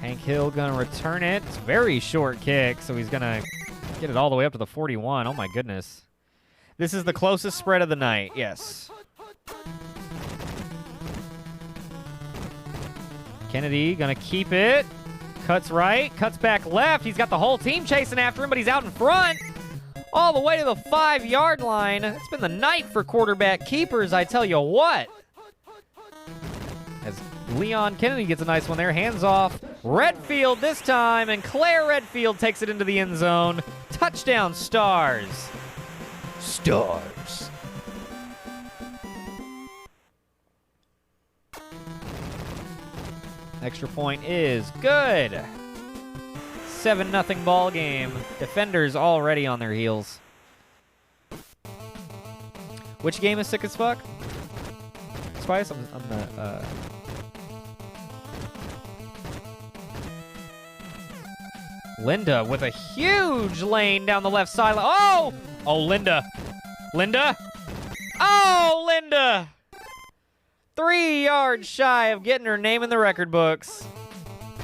Hank Hill gonna return it. It's a very short kick, so he's gonna get it all the way up to the 41. Oh my goodness. This is the closest spread of the night, yes. Kennedy gonna keep it. Cuts right, cuts back left. He's got the whole team chasing after him, but he's out in front. All the way to the 5-yard line. It's been the night for quarterback keepers, I tell you what. As Leon Kennedy gets a nice one there. Hands off. Redfield this time, and Claire Redfield takes it into the end zone. Touchdown, Stars. Stars. Extra point is good. 7-0 ball game. Defenders already on their heels. Which game is sick as fuck? Spice? I'm the, Linda with a huge lane down the left sideline. Oh! Oh, Linda. Linda? Oh, Linda! 3 yards shy of getting her name in the record books.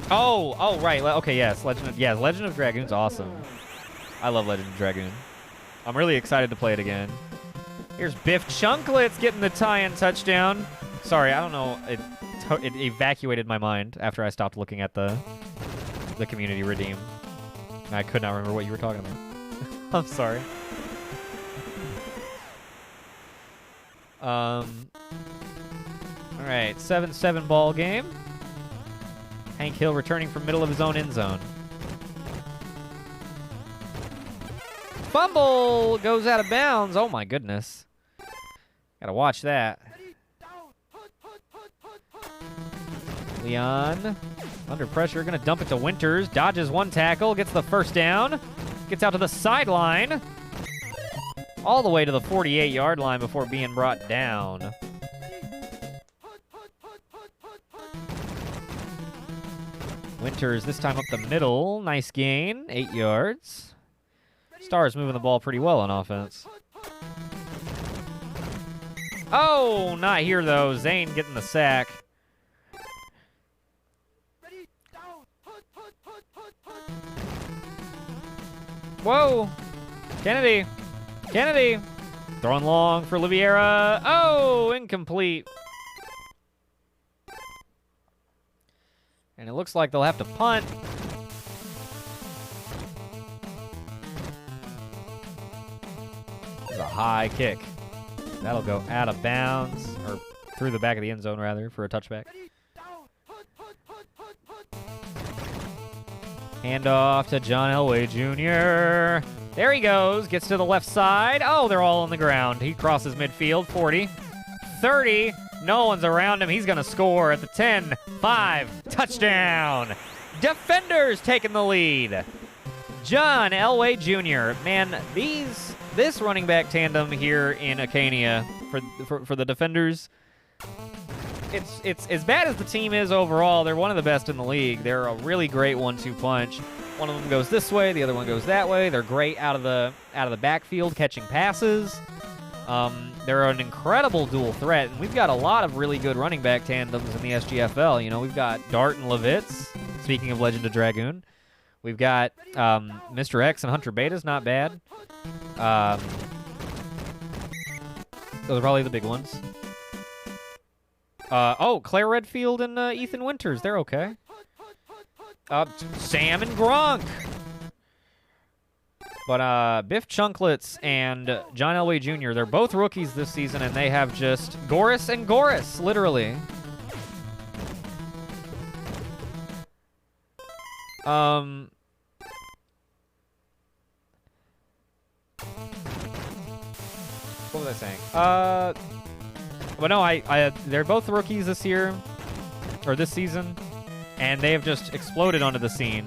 Oh, right. Okay, yes. Legend of Dragoon's awesome. I love Legend of Dragoon. I'm really excited to play it again. Here's Biff Chunklets getting the tie-in touchdown. Sorry, I don't know. It evacuated my mind after I stopped looking at the community redeem. I could not remember what you were talking about. I'm sorry. All right, 7-7 ball game. Hank Hill returning from middle of his own end zone. Fumble goes out of bounds. Oh my goodness. Gotta watch that. Leon under pressure, gonna dump it to Winters. Dodges one tackle, gets the first down. Gets out to the sideline. All the way to the 48-yard line before being brought down. Winters this time up the middle. Nice gain, 8 yards. Stars moving the ball pretty well on offense. Oh, not here though. Zane getting the sack. Whoa. Kennedy. Kennedy. Throwing long for Oliveira. Oh, incomplete. And it looks like they'll have to punt. It's a high kick. That'll go out of bounds, or through the back of the end zone, rather, for a touchback. Handoff to John Elway Jr. There he goes. Gets to the left side. Oh, they're all on the ground. He crosses midfield. 40. 30. No one's around him. He's going to score at the 10. 5. Touchdown. Defenders taking the lead. John Elway Jr. Man, this running back tandem here in Acania for the Defenders, it's as bad as the team is overall. They're one of the best in the league. They're a really great 1-2 punch. One of them goes this way, the other one goes that way. They're great out of the backfield catching passes. They're an incredible dual threat, and we've got a lot of really good running back tandems in the SGFL. You know, we've got Dart and Levitz, speaking of Legend of Dragoon. We've got Mr. X and Hunter Beta's not bad. Those are probably the big ones. Oh, Claire Redfield and Ethan Winters, they're okay. Sam and Gronk. But Biff Chunklets and John Elway Jr., they're both rookies this season, and they have just Goris and Goris, literally. What was I saying? But no, they're both rookies this year, or this season, and they have just exploded onto the scene.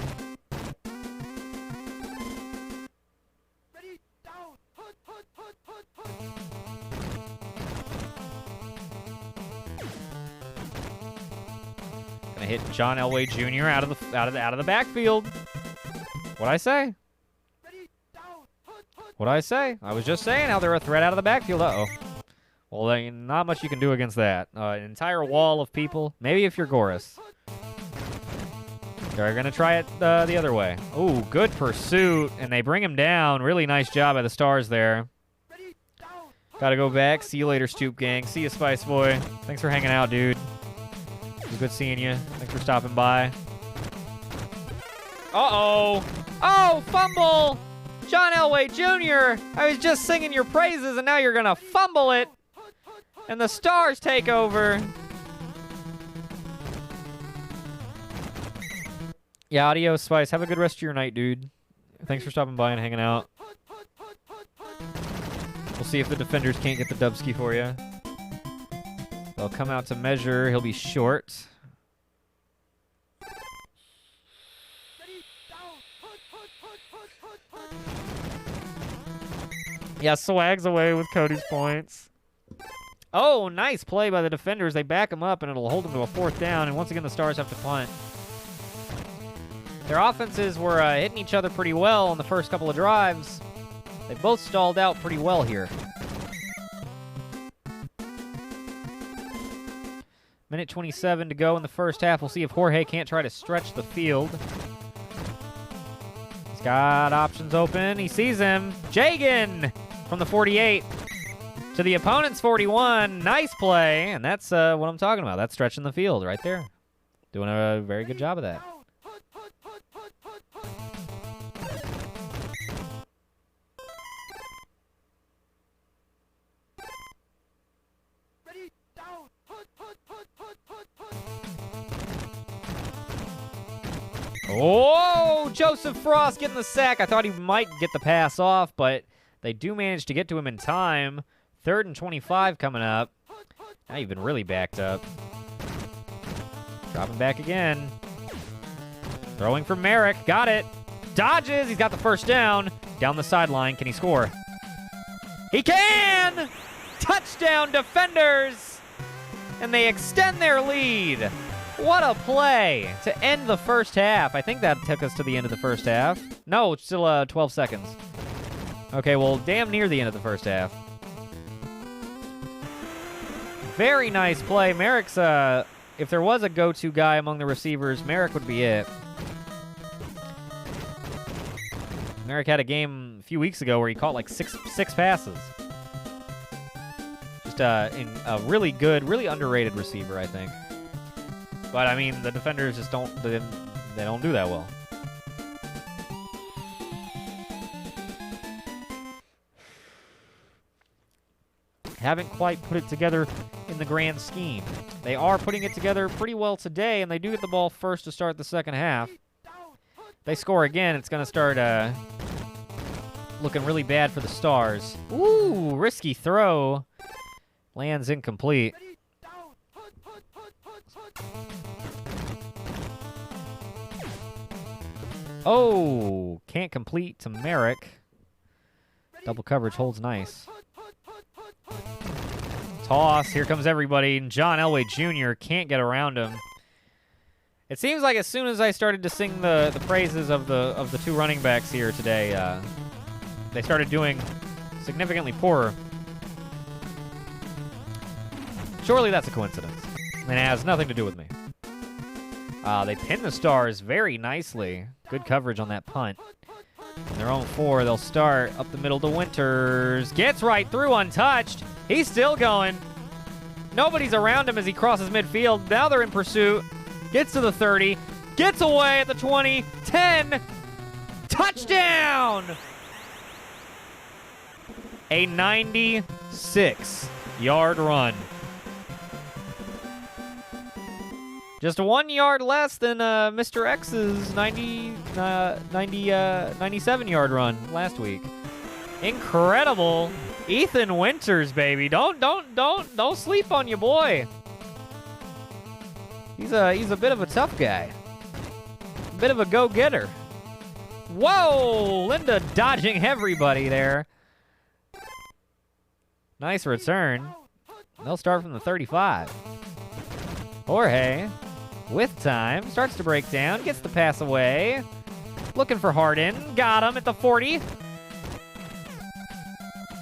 Gonna hit John Elway Jr. out of the backfield. What'd I say? What'd I say? I was just saying how they're a threat out of the backfield. Uh-oh. Well, then, not much you can do against that. An entire wall of people. Maybe if you're Goris. They're going to try it the other way. Ooh, good pursuit. And they bring him down. Really nice job by the Stars there. Got to go back. See you later, Stoop Gang. See you, Spice Boy. Thanks for hanging out, dude. It was good seeing you. Thanks for stopping by. Uh-oh. Oh, fumble. John Elway Jr., I was just singing your praises, and now you're going to fumble it. And the Stars take over. Yeah, adios, Spice. Have a good rest of your night, dude. Thanks for stopping by and hanging out. We'll see if the defenders can't get the dubski for you. They'll come out to measure. He'll be short. Yeah, Swag's away with Cody's points. Oh, nice play by the defenders. They back him up, and it'll hold him to a 4th down. And once again, the Stars have to punt. Their offenses were hitting each other pretty well on the first couple of drives. They both stalled out pretty well here. Minute 27 to go in the first half. We'll see if Jorge can't try to stretch the field. He's got options open. He sees him. Jagan from the 48 to the opponent's 41. Nice play. And that's what I'm talking about. That's stretching the field right there. Doing a very good job of that. Oh, Joseph Frost getting the sack. I thought he might get the pass off, but they do manage to get to him in time. 3rd and 25 coming up. Now you've been really backed up. Dropping back again. Throwing for Merrick. Got it. Dodges. He's got the 1st down. Down the sideline. Can he score? He can! Touchdown, Defenders! And they extend their lead. What a play to end the first half. I think that took us to the end of the first half. No, it's still 12 seconds. Okay, well, damn near the end of the first half. Very nice play. Merrick's, if there was a go-to guy among the receivers, Merrick would be it. Merrick had a game a few weeks ago where he caught like six passes. Just a really good, really underrated receiver, I think. But, I mean, the defenders just don't, they don't do that well. Haven't quite put it together in the grand scheme. They are putting it together pretty well today, and they do get the ball first to start the second half. If they score again, it's going to start looking really bad for the Stars. Ooh, risky throw. Lands incomplete. Oh, can't complete to Merrick. Double coverage holds nice. Toss, here comes everybody. And John Elway Jr. can't get around him. It seems like as soon as I started to sing the praises of the 2 running backs here today, they started doing significantly poorer. Surely that's a coincidence. And it has nothing to do with me. They pin the Stars very nicely. Good coverage on that punt. On their own 4, they'll start up the middle to Winters. Gets right through untouched. He's still going. Nobody's around him as he crosses midfield. Now they're in pursuit. Gets to the 30. Gets away at the 20. 10. Touchdown! A 96-yard run. Just 1 yard less than Mr. X's 97-yard run last week. Incredible. Ethan Winters, baby. Don't sleep on your boy. He's a bit of a tough guy. A bit of a go-getter. Whoa! Linda dodging everybody there. Nice return. They'll start from the 35. Jorge With time. Starts to break down. Gets the pass away. Looking for Harden. Got him at the 40.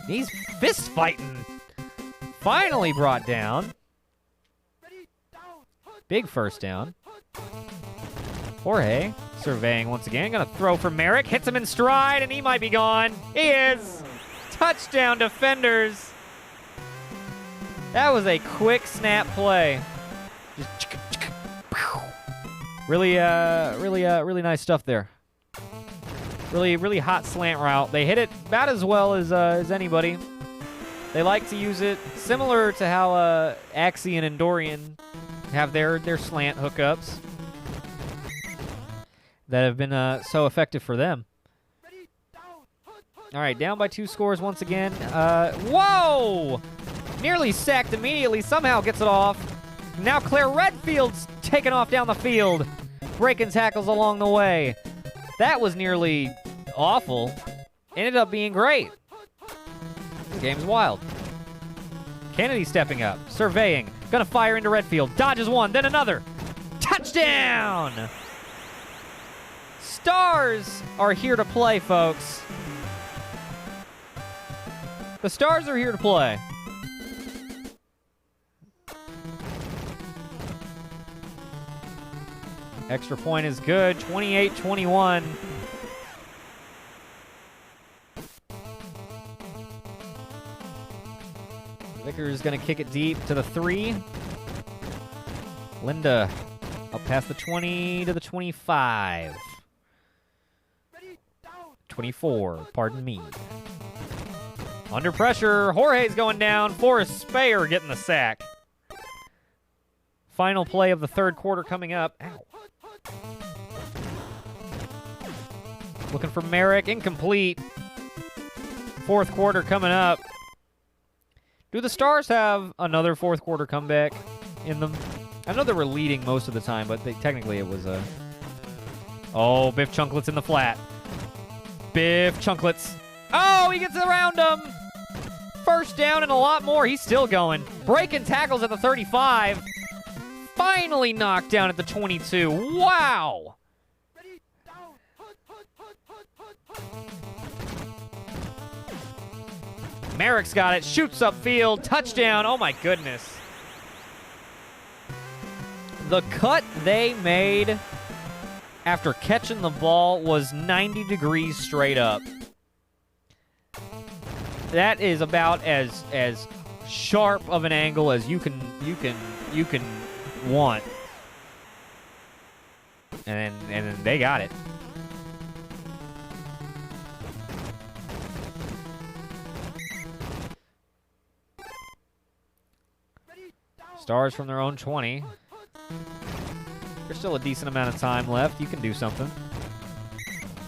He's fist fighting. Finally brought down. Big first down. Jorge surveying once again. Gonna throw for Merrick. Hits him in stride, and he might be gone. He is. Touchdown, defenders. That was a quick snap play. Just really nice stuff there. Really hot slant route. They hit it about as well as anybody. They like to use it similar to how Axie and Endorian have their slant hookups that have been so effective for them. All right, down by 2 scores once again. Whoa! Nearly sacked immediately. Somehow gets it off. Now Claire Redfield's taking off down the field. Breaking tackles along the way. That was nearly awful. Ended up being great. This game's wild. Kennedy stepping up. Surveying. Gonna fire into Redfield. Dodges one, then another. Touchdown! Stars are here to play, folks. The Stars are here to play. Extra point is good. 28-21. Vickers going to kick it deep to the 3. Linda up past the 20 to the 25. 24, pardon me. Under pressure, Jorge's going down. Forrest Speyer getting the sack. Final play of the third quarter coming up. Ow. Looking for Merrick, incomplete. Fourth quarter coming up. Do the Stars have another fourth quarter comeback in them? I know they were leading most of the time, but technically it was a... Oh, Biff Chunklets in the flat. Biff Chunklets. Oh, he gets around him. First down and a lot more. He's still going. Breaking tackles at the 35. Finally knocked down at the 22. Wow. Merrick's got it. Shoots upfield. Touchdown. Oh, my goodness. The cut they made after catching the ball was 90 degrees straight up. That is about as sharp of an angle as you can want. And they got it. Stars from their own 20. There's still a decent amount of time left. You can do something.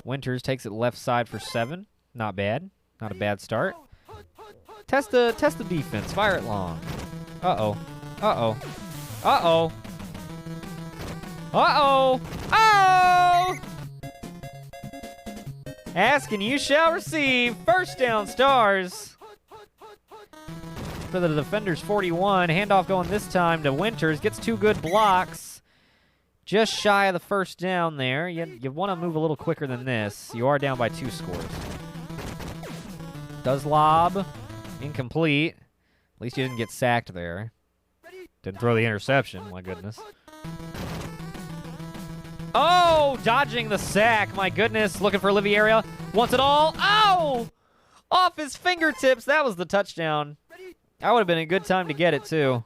Winters takes it left side for 7. Not bad. Not a bad start. Test the defense. Fire it long. Uh-oh. Uh-oh. Uh-oh. Uh-oh. Oh! Ask and you shall receive. First down, Stars. For the defenders, 41. Handoff going this time to Winters. Gets 2 good blocks. Just shy of the first down there. You want to move a little quicker than this. You are down by 2 scores. Does lob. Incomplete. At least you didn't get sacked there. Didn't throw the interception. My goodness. Oh! Dodging the sack. My goodness. Looking for Oliviera. Wants it all. Oh! Off his fingertips. That was the touchdown. That would have been a good time to get it, too.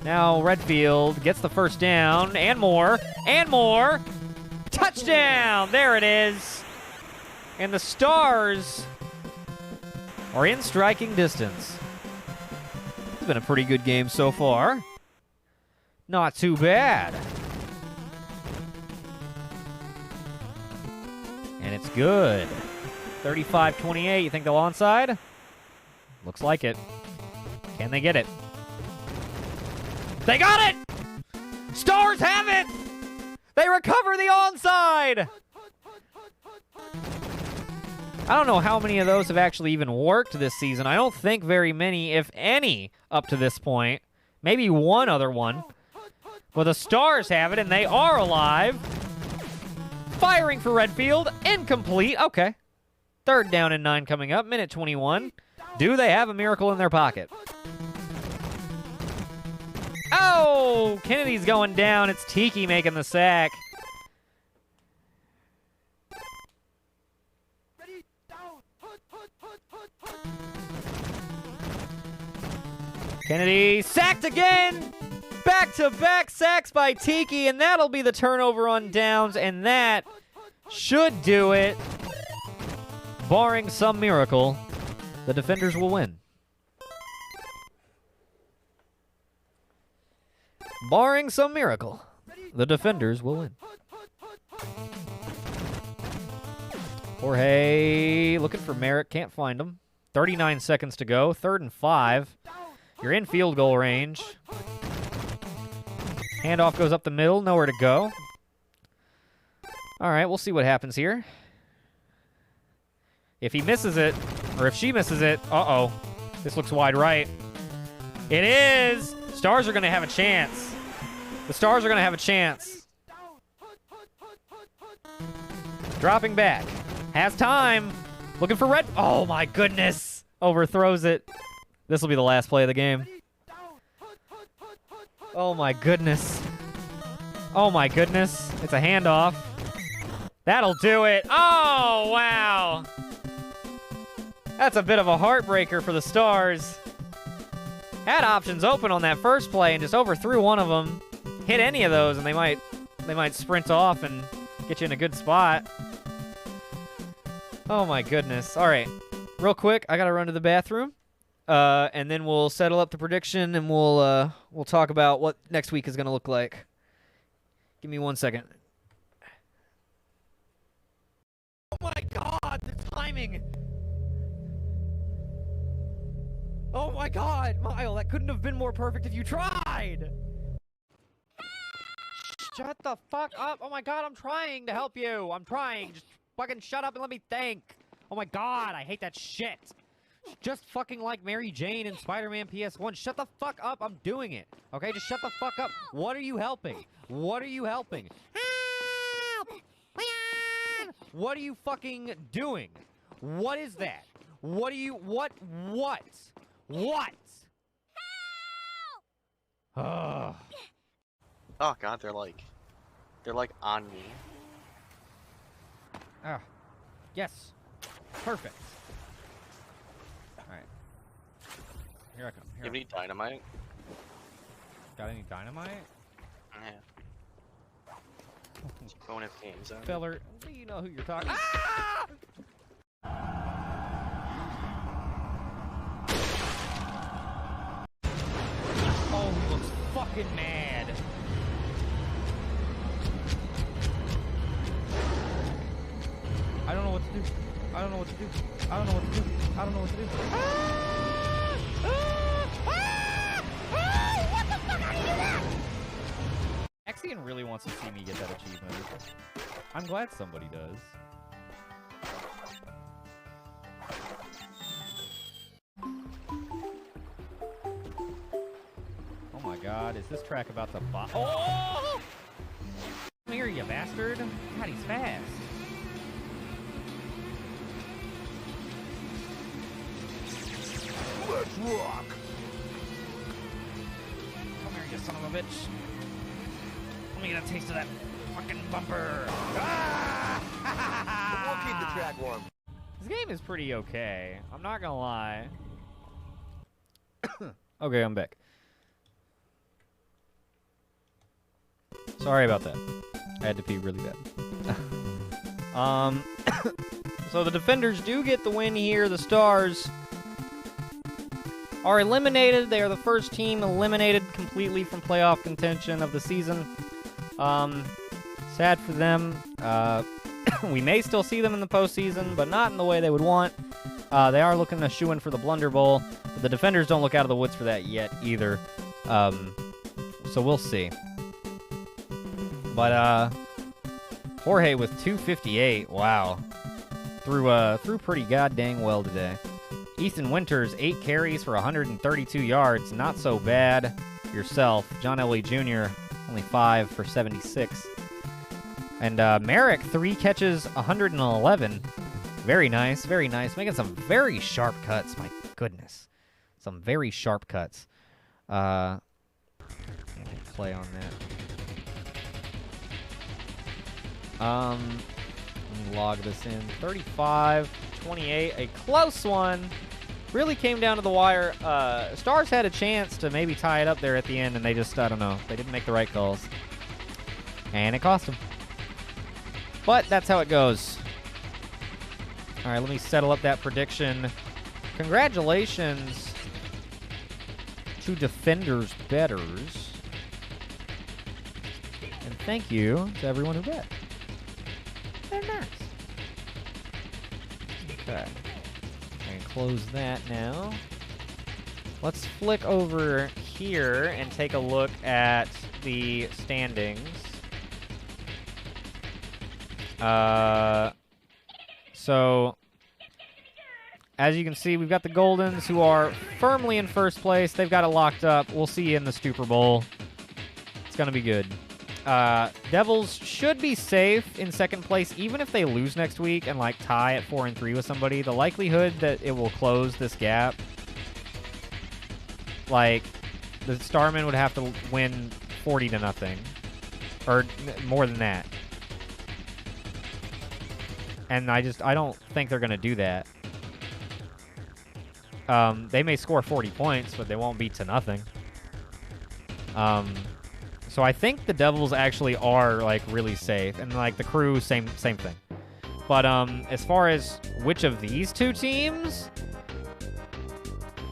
Now Redfield gets the first down, and more, and more. Touchdown! There it is. And the Stars are in striking distance. It's been a pretty good game so far. Not too bad. And it's good. 35-28. You think they'll onside? Looks like it. Can they get it? They got it! Stars have it! They recover the onside! I don't know how many of those have actually even worked this season. I don't think very many, if any, up to this point. Maybe one other one. But the Stars have it, and they are alive. Firing for Redfield. Incomplete. Okay. 3rd down and 9 coming up. Minute 21. Do they have a miracle in their pocket? Oh! Kennedy's going down. It's Tiki making the sack. Kennedy sacked again! Back-to-back sacks by Tiki, and that'll be the turnover on downs, and that should do it. Barring some miracle, the defenders will win. Barring some miracle, the defenders will win. Jorge looking for Merrick, can't find him. 39 seconds to go, 3rd and 5. You're in field goal range. Handoff goes up the middle, nowhere to go. All right, we'll see what happens here. If he misses it, or if she misses it, uh-oh. This looks wide right. It is! Stars are going to have a chance. The Stars are going to have a chance. Dropping back. Has time. Looking for Red. Oh, my goodness. Overthrows it. This will be the last play of the game. Oh, my goodness. Oh, my goodness. It's a handoff. That'll do it. Oh, wow. That's a bit of a heartbreaker for the Stars. Had options open on that first play and just overthrew one of them. Hit any of those and they might sprint off and get you in a good spot. Oh my goodness. All right. Real quick, I got to run to the bathroom. And then we'll settle up the prediction and we'll talk about what next week is going to look like. Give me 1 second. Oh my god, the timing. Oh my god, Mile, that couldn't have been more perfect if you tried! Shut the fuck up! Oh my god, I'm trying to help you! I'm trying! Just fucking shut up and let me think! Oh my god, I hate that shit! Just fucking like Mary Jane in Spider-Man PS1. Shut the fuck up, I'm doing it! Okay, just shut the fuck up! What are you helping? What are you helping? Help! What are you fucking doing? What is that? What are you- what? What? Help! Oh god, they're like on me. Ah, yes, perfect. All right, here I come. You have any dynamite? Got any dynamite? Yeah. Just going at games. Feller, you know who you're talking. Ah! Oh, he looks fucking mad. I don't know what to do. I don't know what to do. I don't know what to do. I don't know what to do. Ah! Ah! Ah! Ah! What the fuck? How do you do that? Axion really wants to see me get that achievement. I'm glad somebody does. Oh my god, is this track about to bop? Oh! Come here, you bastard. God, he's fast. Let's rock! Come here, you son of a bitch. Let me get a taste of that fucking bumper. Ah! We'll keep the track warm. This game is pretty okay. I'm not gonna lie. Okay, I'm back. Sorry about that. I had to pee really bad. So the defenders do get the win here. The Stars are eliminated. They are the first team eliminated completely from playoff contention of the season. Sad for them. We may still see them in the postseason, but not in the way they would want. They are looking to shoe in for the Blunder Bowl. But the defenders don't look out of the woods for that yet either. So we'll see. But Jorge with 258. Wow. Threw pretty goddamn well today. Ethan Winters, 8 carries for 132 yards. Not so bad yourself. John Elway Jr., Only 5 for 76. And Merrick, 3 catches, 111. Very nice, very nice. Making some very sharp cuts, my goodness. Some very sharp cuts. Play on that. Let me log this in. 35-28, a close one. Really came down to the wire. Stars had a chance to maybe tie it up there at the end, and they just, I don't know, they didn't make the right calls. And it cost them. But that's how it goes. All right, let me settle up that prediction. Congratulations to Defenders Betters. And thank you to everyone who bet. Very nice. Okay. I can close that now. Let's flick over here and take a look at the standings. So, as you can see, we've got the Goldens, who are firmly in first place. They've got it locked up. We'll see you in the Stupor Bowl. It's going to be good. Devils should be safe in second place, even if they lose next week and, like, tie at 4-3 with somebody. The likelihood that it will close this gap, like, the Starmen would have to win 40-0. Or more than that. And I don't think they're going to do that. They may score 40 points, but they won't beat to nothing. So I think the Devils actually are, like, really safe. And, like, the Crew, same thing. But as far as which of these two teams,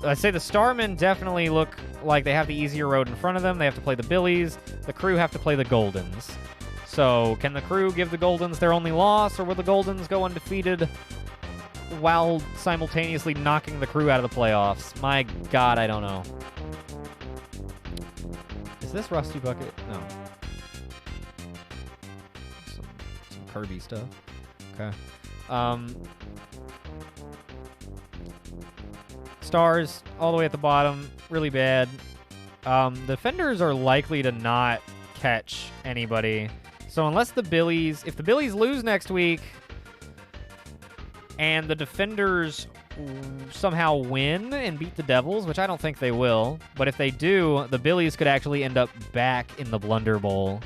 I'd say the Starmen definitely look like they have the easier road in front of them. They have to play the Billies. The Crew have to play the Goldens. So can the Crew give the Goldens their only loss, or will the Goldens go undefeated while simultaneously knocking the Crew out of the playoffs? My God, I don't know. Is this Rusty Bucket? No. Some Kirby stuff. Okay. Stars, all the way at the bottom. Really bad. Defenders are likely to not catch anybody. So unless the Billies... If the Billies lose next week and the Defenders somehow win and beat the Devils, which I don't think they will, but if they do, the Billies could actually end up back in the Blunder Bowl,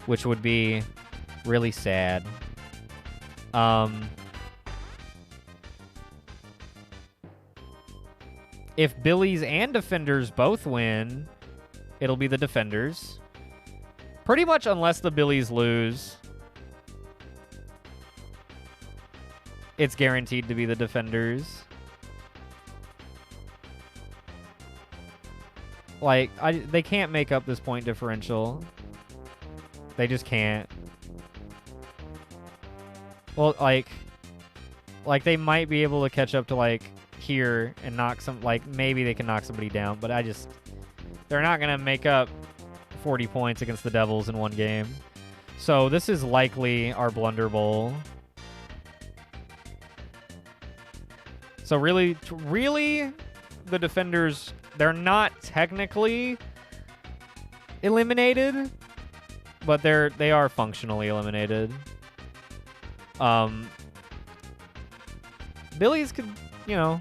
which would be really sad. If Billies and Defenders both win, it'll be the Defenders. Pretty much unless the Billies lose, it's guaranteed to be the Defenders. Like, they can't make up this point differential. They just can't. Well, like they might be able to catch up to, like, here and knock some, like, maybe they can knock somebody down, but they're not going to make up 40 points against the Devils in one game. So this is likely our Blunder Bowl. So really, the Defenders, they're not technically eliminated, but they are functionally eliminated. Billies could, you know,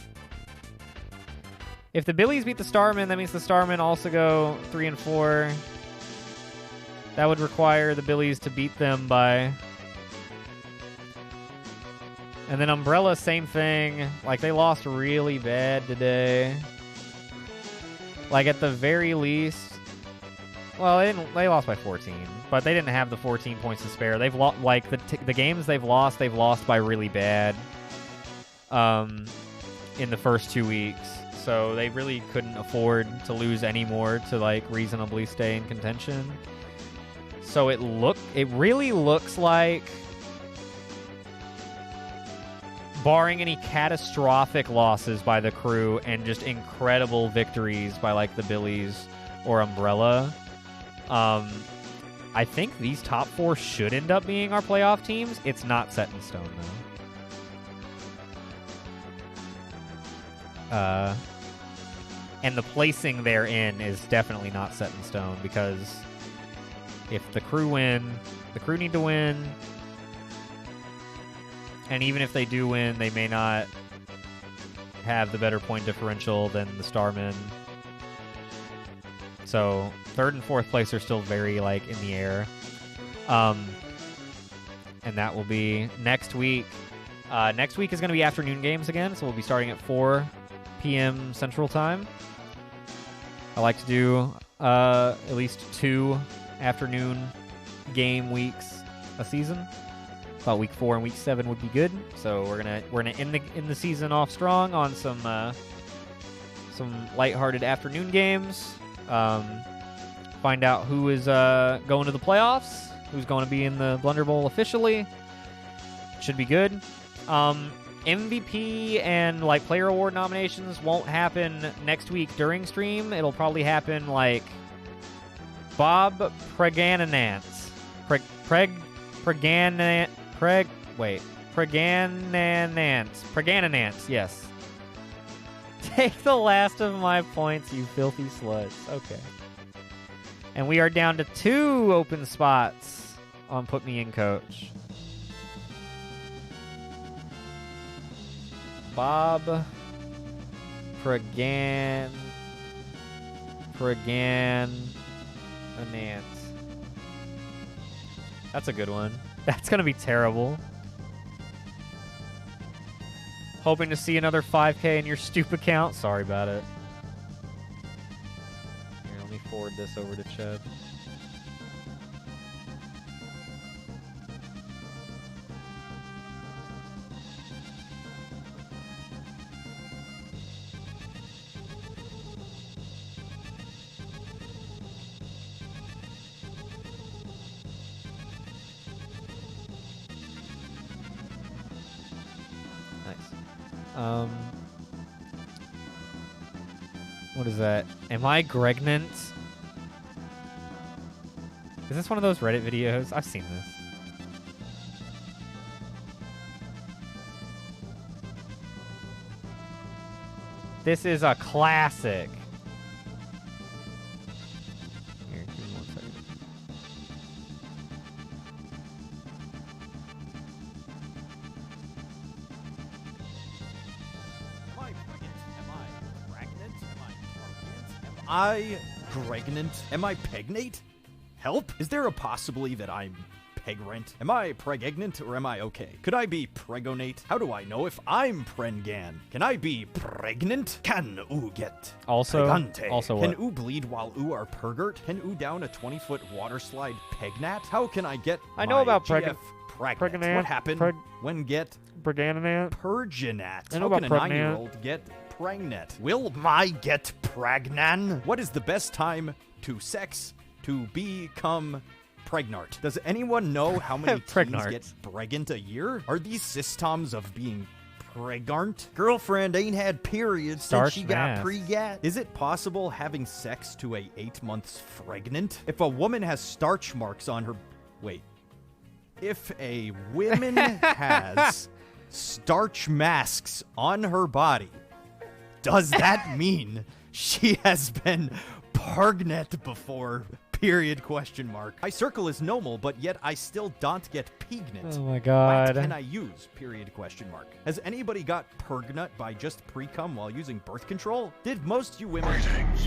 if the Billies beat the Starmen, that means the Starmen also go 3-4. That would require the Billies to beat them by... And then Umbrella, same thing. Like, they lost really bad today. Like, at the very least... Well, they lost by 14. But they didn't have the 14 points to spare. They've lost... Like, the games they've lost by really bad. In the first 2 weeks. So they really couldn't afford to lose any more to, like, reasonably stay in contention. So it really looks like, barring any catastrophic losses by the Crew and just incredible victories by, like, the Billies or Umbrella, I think these top 4 should end up being our playoff teams. It's not set in stone, though. And the placing therein is definitely not set in stone, because if the crew win, the crew need to win. And even if they do win, they may not have the better point differential than the Starmen. So 3rd and 4th place are still very, like, in the air. And that will be next week. Next week is going to be afternoon games again, so we'll be starting at 4 p.m. Central Time. I like to do at least 2 afternoon game weeks a season. Thought week 4 and week 7 would be good, so we're gonna end the season off strong on some lighthearted afternoon games. Find out who is going to the playoffs, who's going to be in the Blunder Bowl officially. Should be good. MVP and like player award nominations won't happen next week during stream. It'll probably happen like Bob Pregananance. Pregananance, yes. Take the last of my points, you filthy sluts. Okay. And we are down to 2 open spots on Put Me In Coach. Bob Pregananance. That's a good one. That's going to be terrible. Hoping to see another 5K in your stupid account. Sorry about it. Here, let me forward this over to Chad. What is that? Am I Gregnant? Is this one of those Reddit videos? I've seen this. This is a classic. Here, give me 1 second. Am I pregnant? Am I pregnant? Help? Is there a possibility that I'm pregnant? Am I pregnant or am I okay? Could I be pregonate? How do I know if I'm prengan? Can I be pregnant? Can oo get pregante? Also Can what? oo bleed while oo are pergert? Can oo down a 20-foot water slide pegnat? How can I get I know my about GF pregnant. pregnant? What happened when get Pregananant. Perginat? I know How can a about pregnant. 9-year-old get pregnant? Will my get pregnan? What is the best time to sex to become pregnant? Does anyone know how many teens Pregnant. get pregnant a year? Are these systems of being pregnant? Girlfriend ain't had periods Starch since she got mask. pre-gat. Is it possible having sex to a 8 months pregnant? If a woman has starch marks on her... Wait. If a woman has starch masks on her body, does that mean she has been pregnant before? Period, question mark. My circle is normal, but yet I still don't get pregnant. Oh my What god. can I use? Period, question mark. Has anybody got pregnant by just pre-cum while using birth control? Did most you women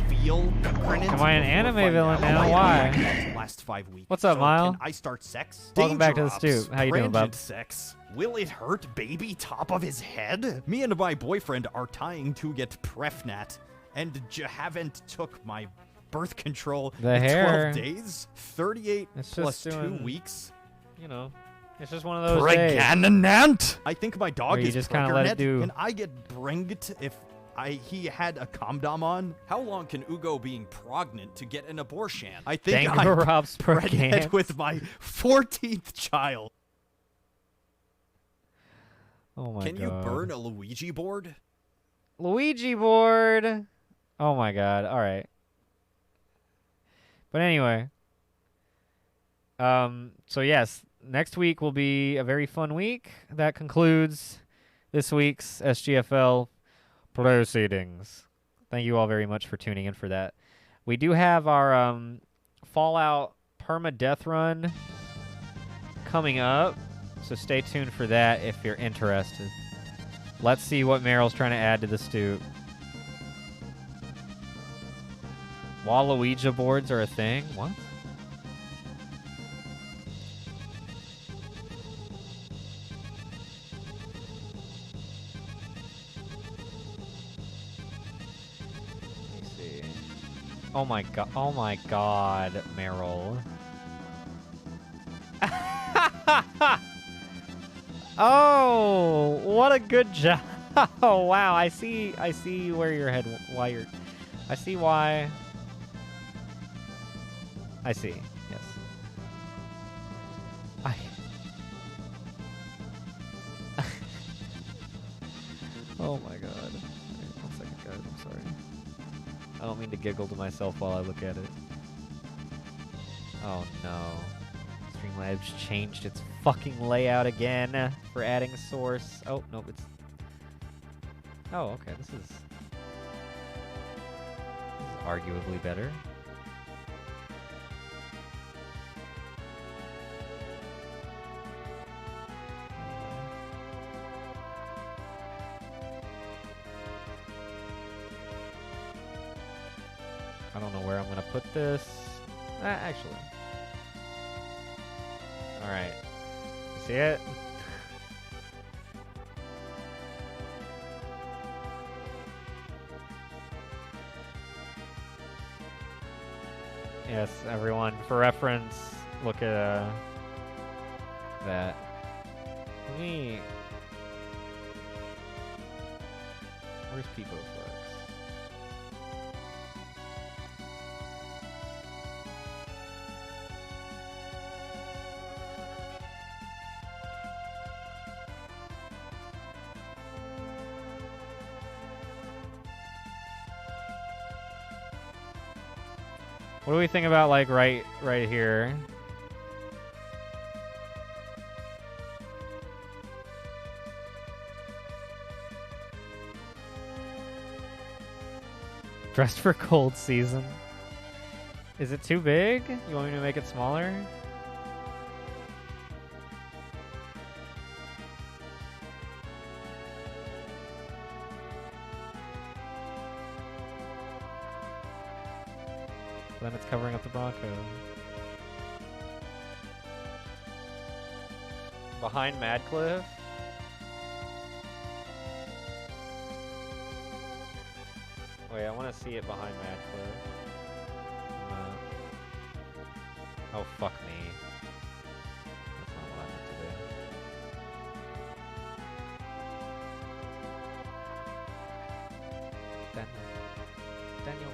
feel pregnant? Am I an before anime finding villain out now? I Why? am pregnant Last 5 weeks. What's up, So Mile? Can I start sex? Welcome back to the Danger stoop. How you doing, bub? Transient sex. Will it hurt baby top of his head? Me and my boyfriend are trying to get prefnat and haven't took my birth control The in hair. 12 days. 38 It's plus just 2 doing- weeks. You know, it's just one of those days. Pregnant. I think my dog Where you is just kinda let it pregnant. do. Can I get bringed if he had a condom on? How long can Ugo being pregnant to get an abortion? I think Dango I'm Rob's pregnant pregnant. with my 14th child. Oh my Can god. you burn a Luigi board? Luigi board. Oh my god. All right. But anyway. So yes, next week will be a very fun week. That concludes this week's SGFL proceedings. Thank you all very much for tuning in for that. We do have our Fallout perma-death run coming up, so stay tuned for that if you're interested. Let's see what Meryl's trying to add to the stoop. Waluigi boards are a thing? What? Let me see. Oh my god, Meryl. Oh, what a good job. Oh, wow. I see where your head, why you're, I see why. I see, yes. Oh my god. Wait, 1 second, guys, I'm sorry. I don't mean to giggle to myself while I look at it. Oh no. Streamlabs changed its fucking layout again for adding source. Oh, nope, it's... Oh, okay, this is arguably better. I don't know where I'm gonna put this. Actually. Alright. You see it? Yes, everyone, for reference, look at that. Let me... Where's People Flex? What do we think about, like, right here? Dressed for cold season. Is it too big? You want me to make it smaller? Then it's covering up the Bronco. Behind Madcliff? Wait, I want to see it behind Madcliff. Oh, fuck me. That's not what I meant to do. Daniel.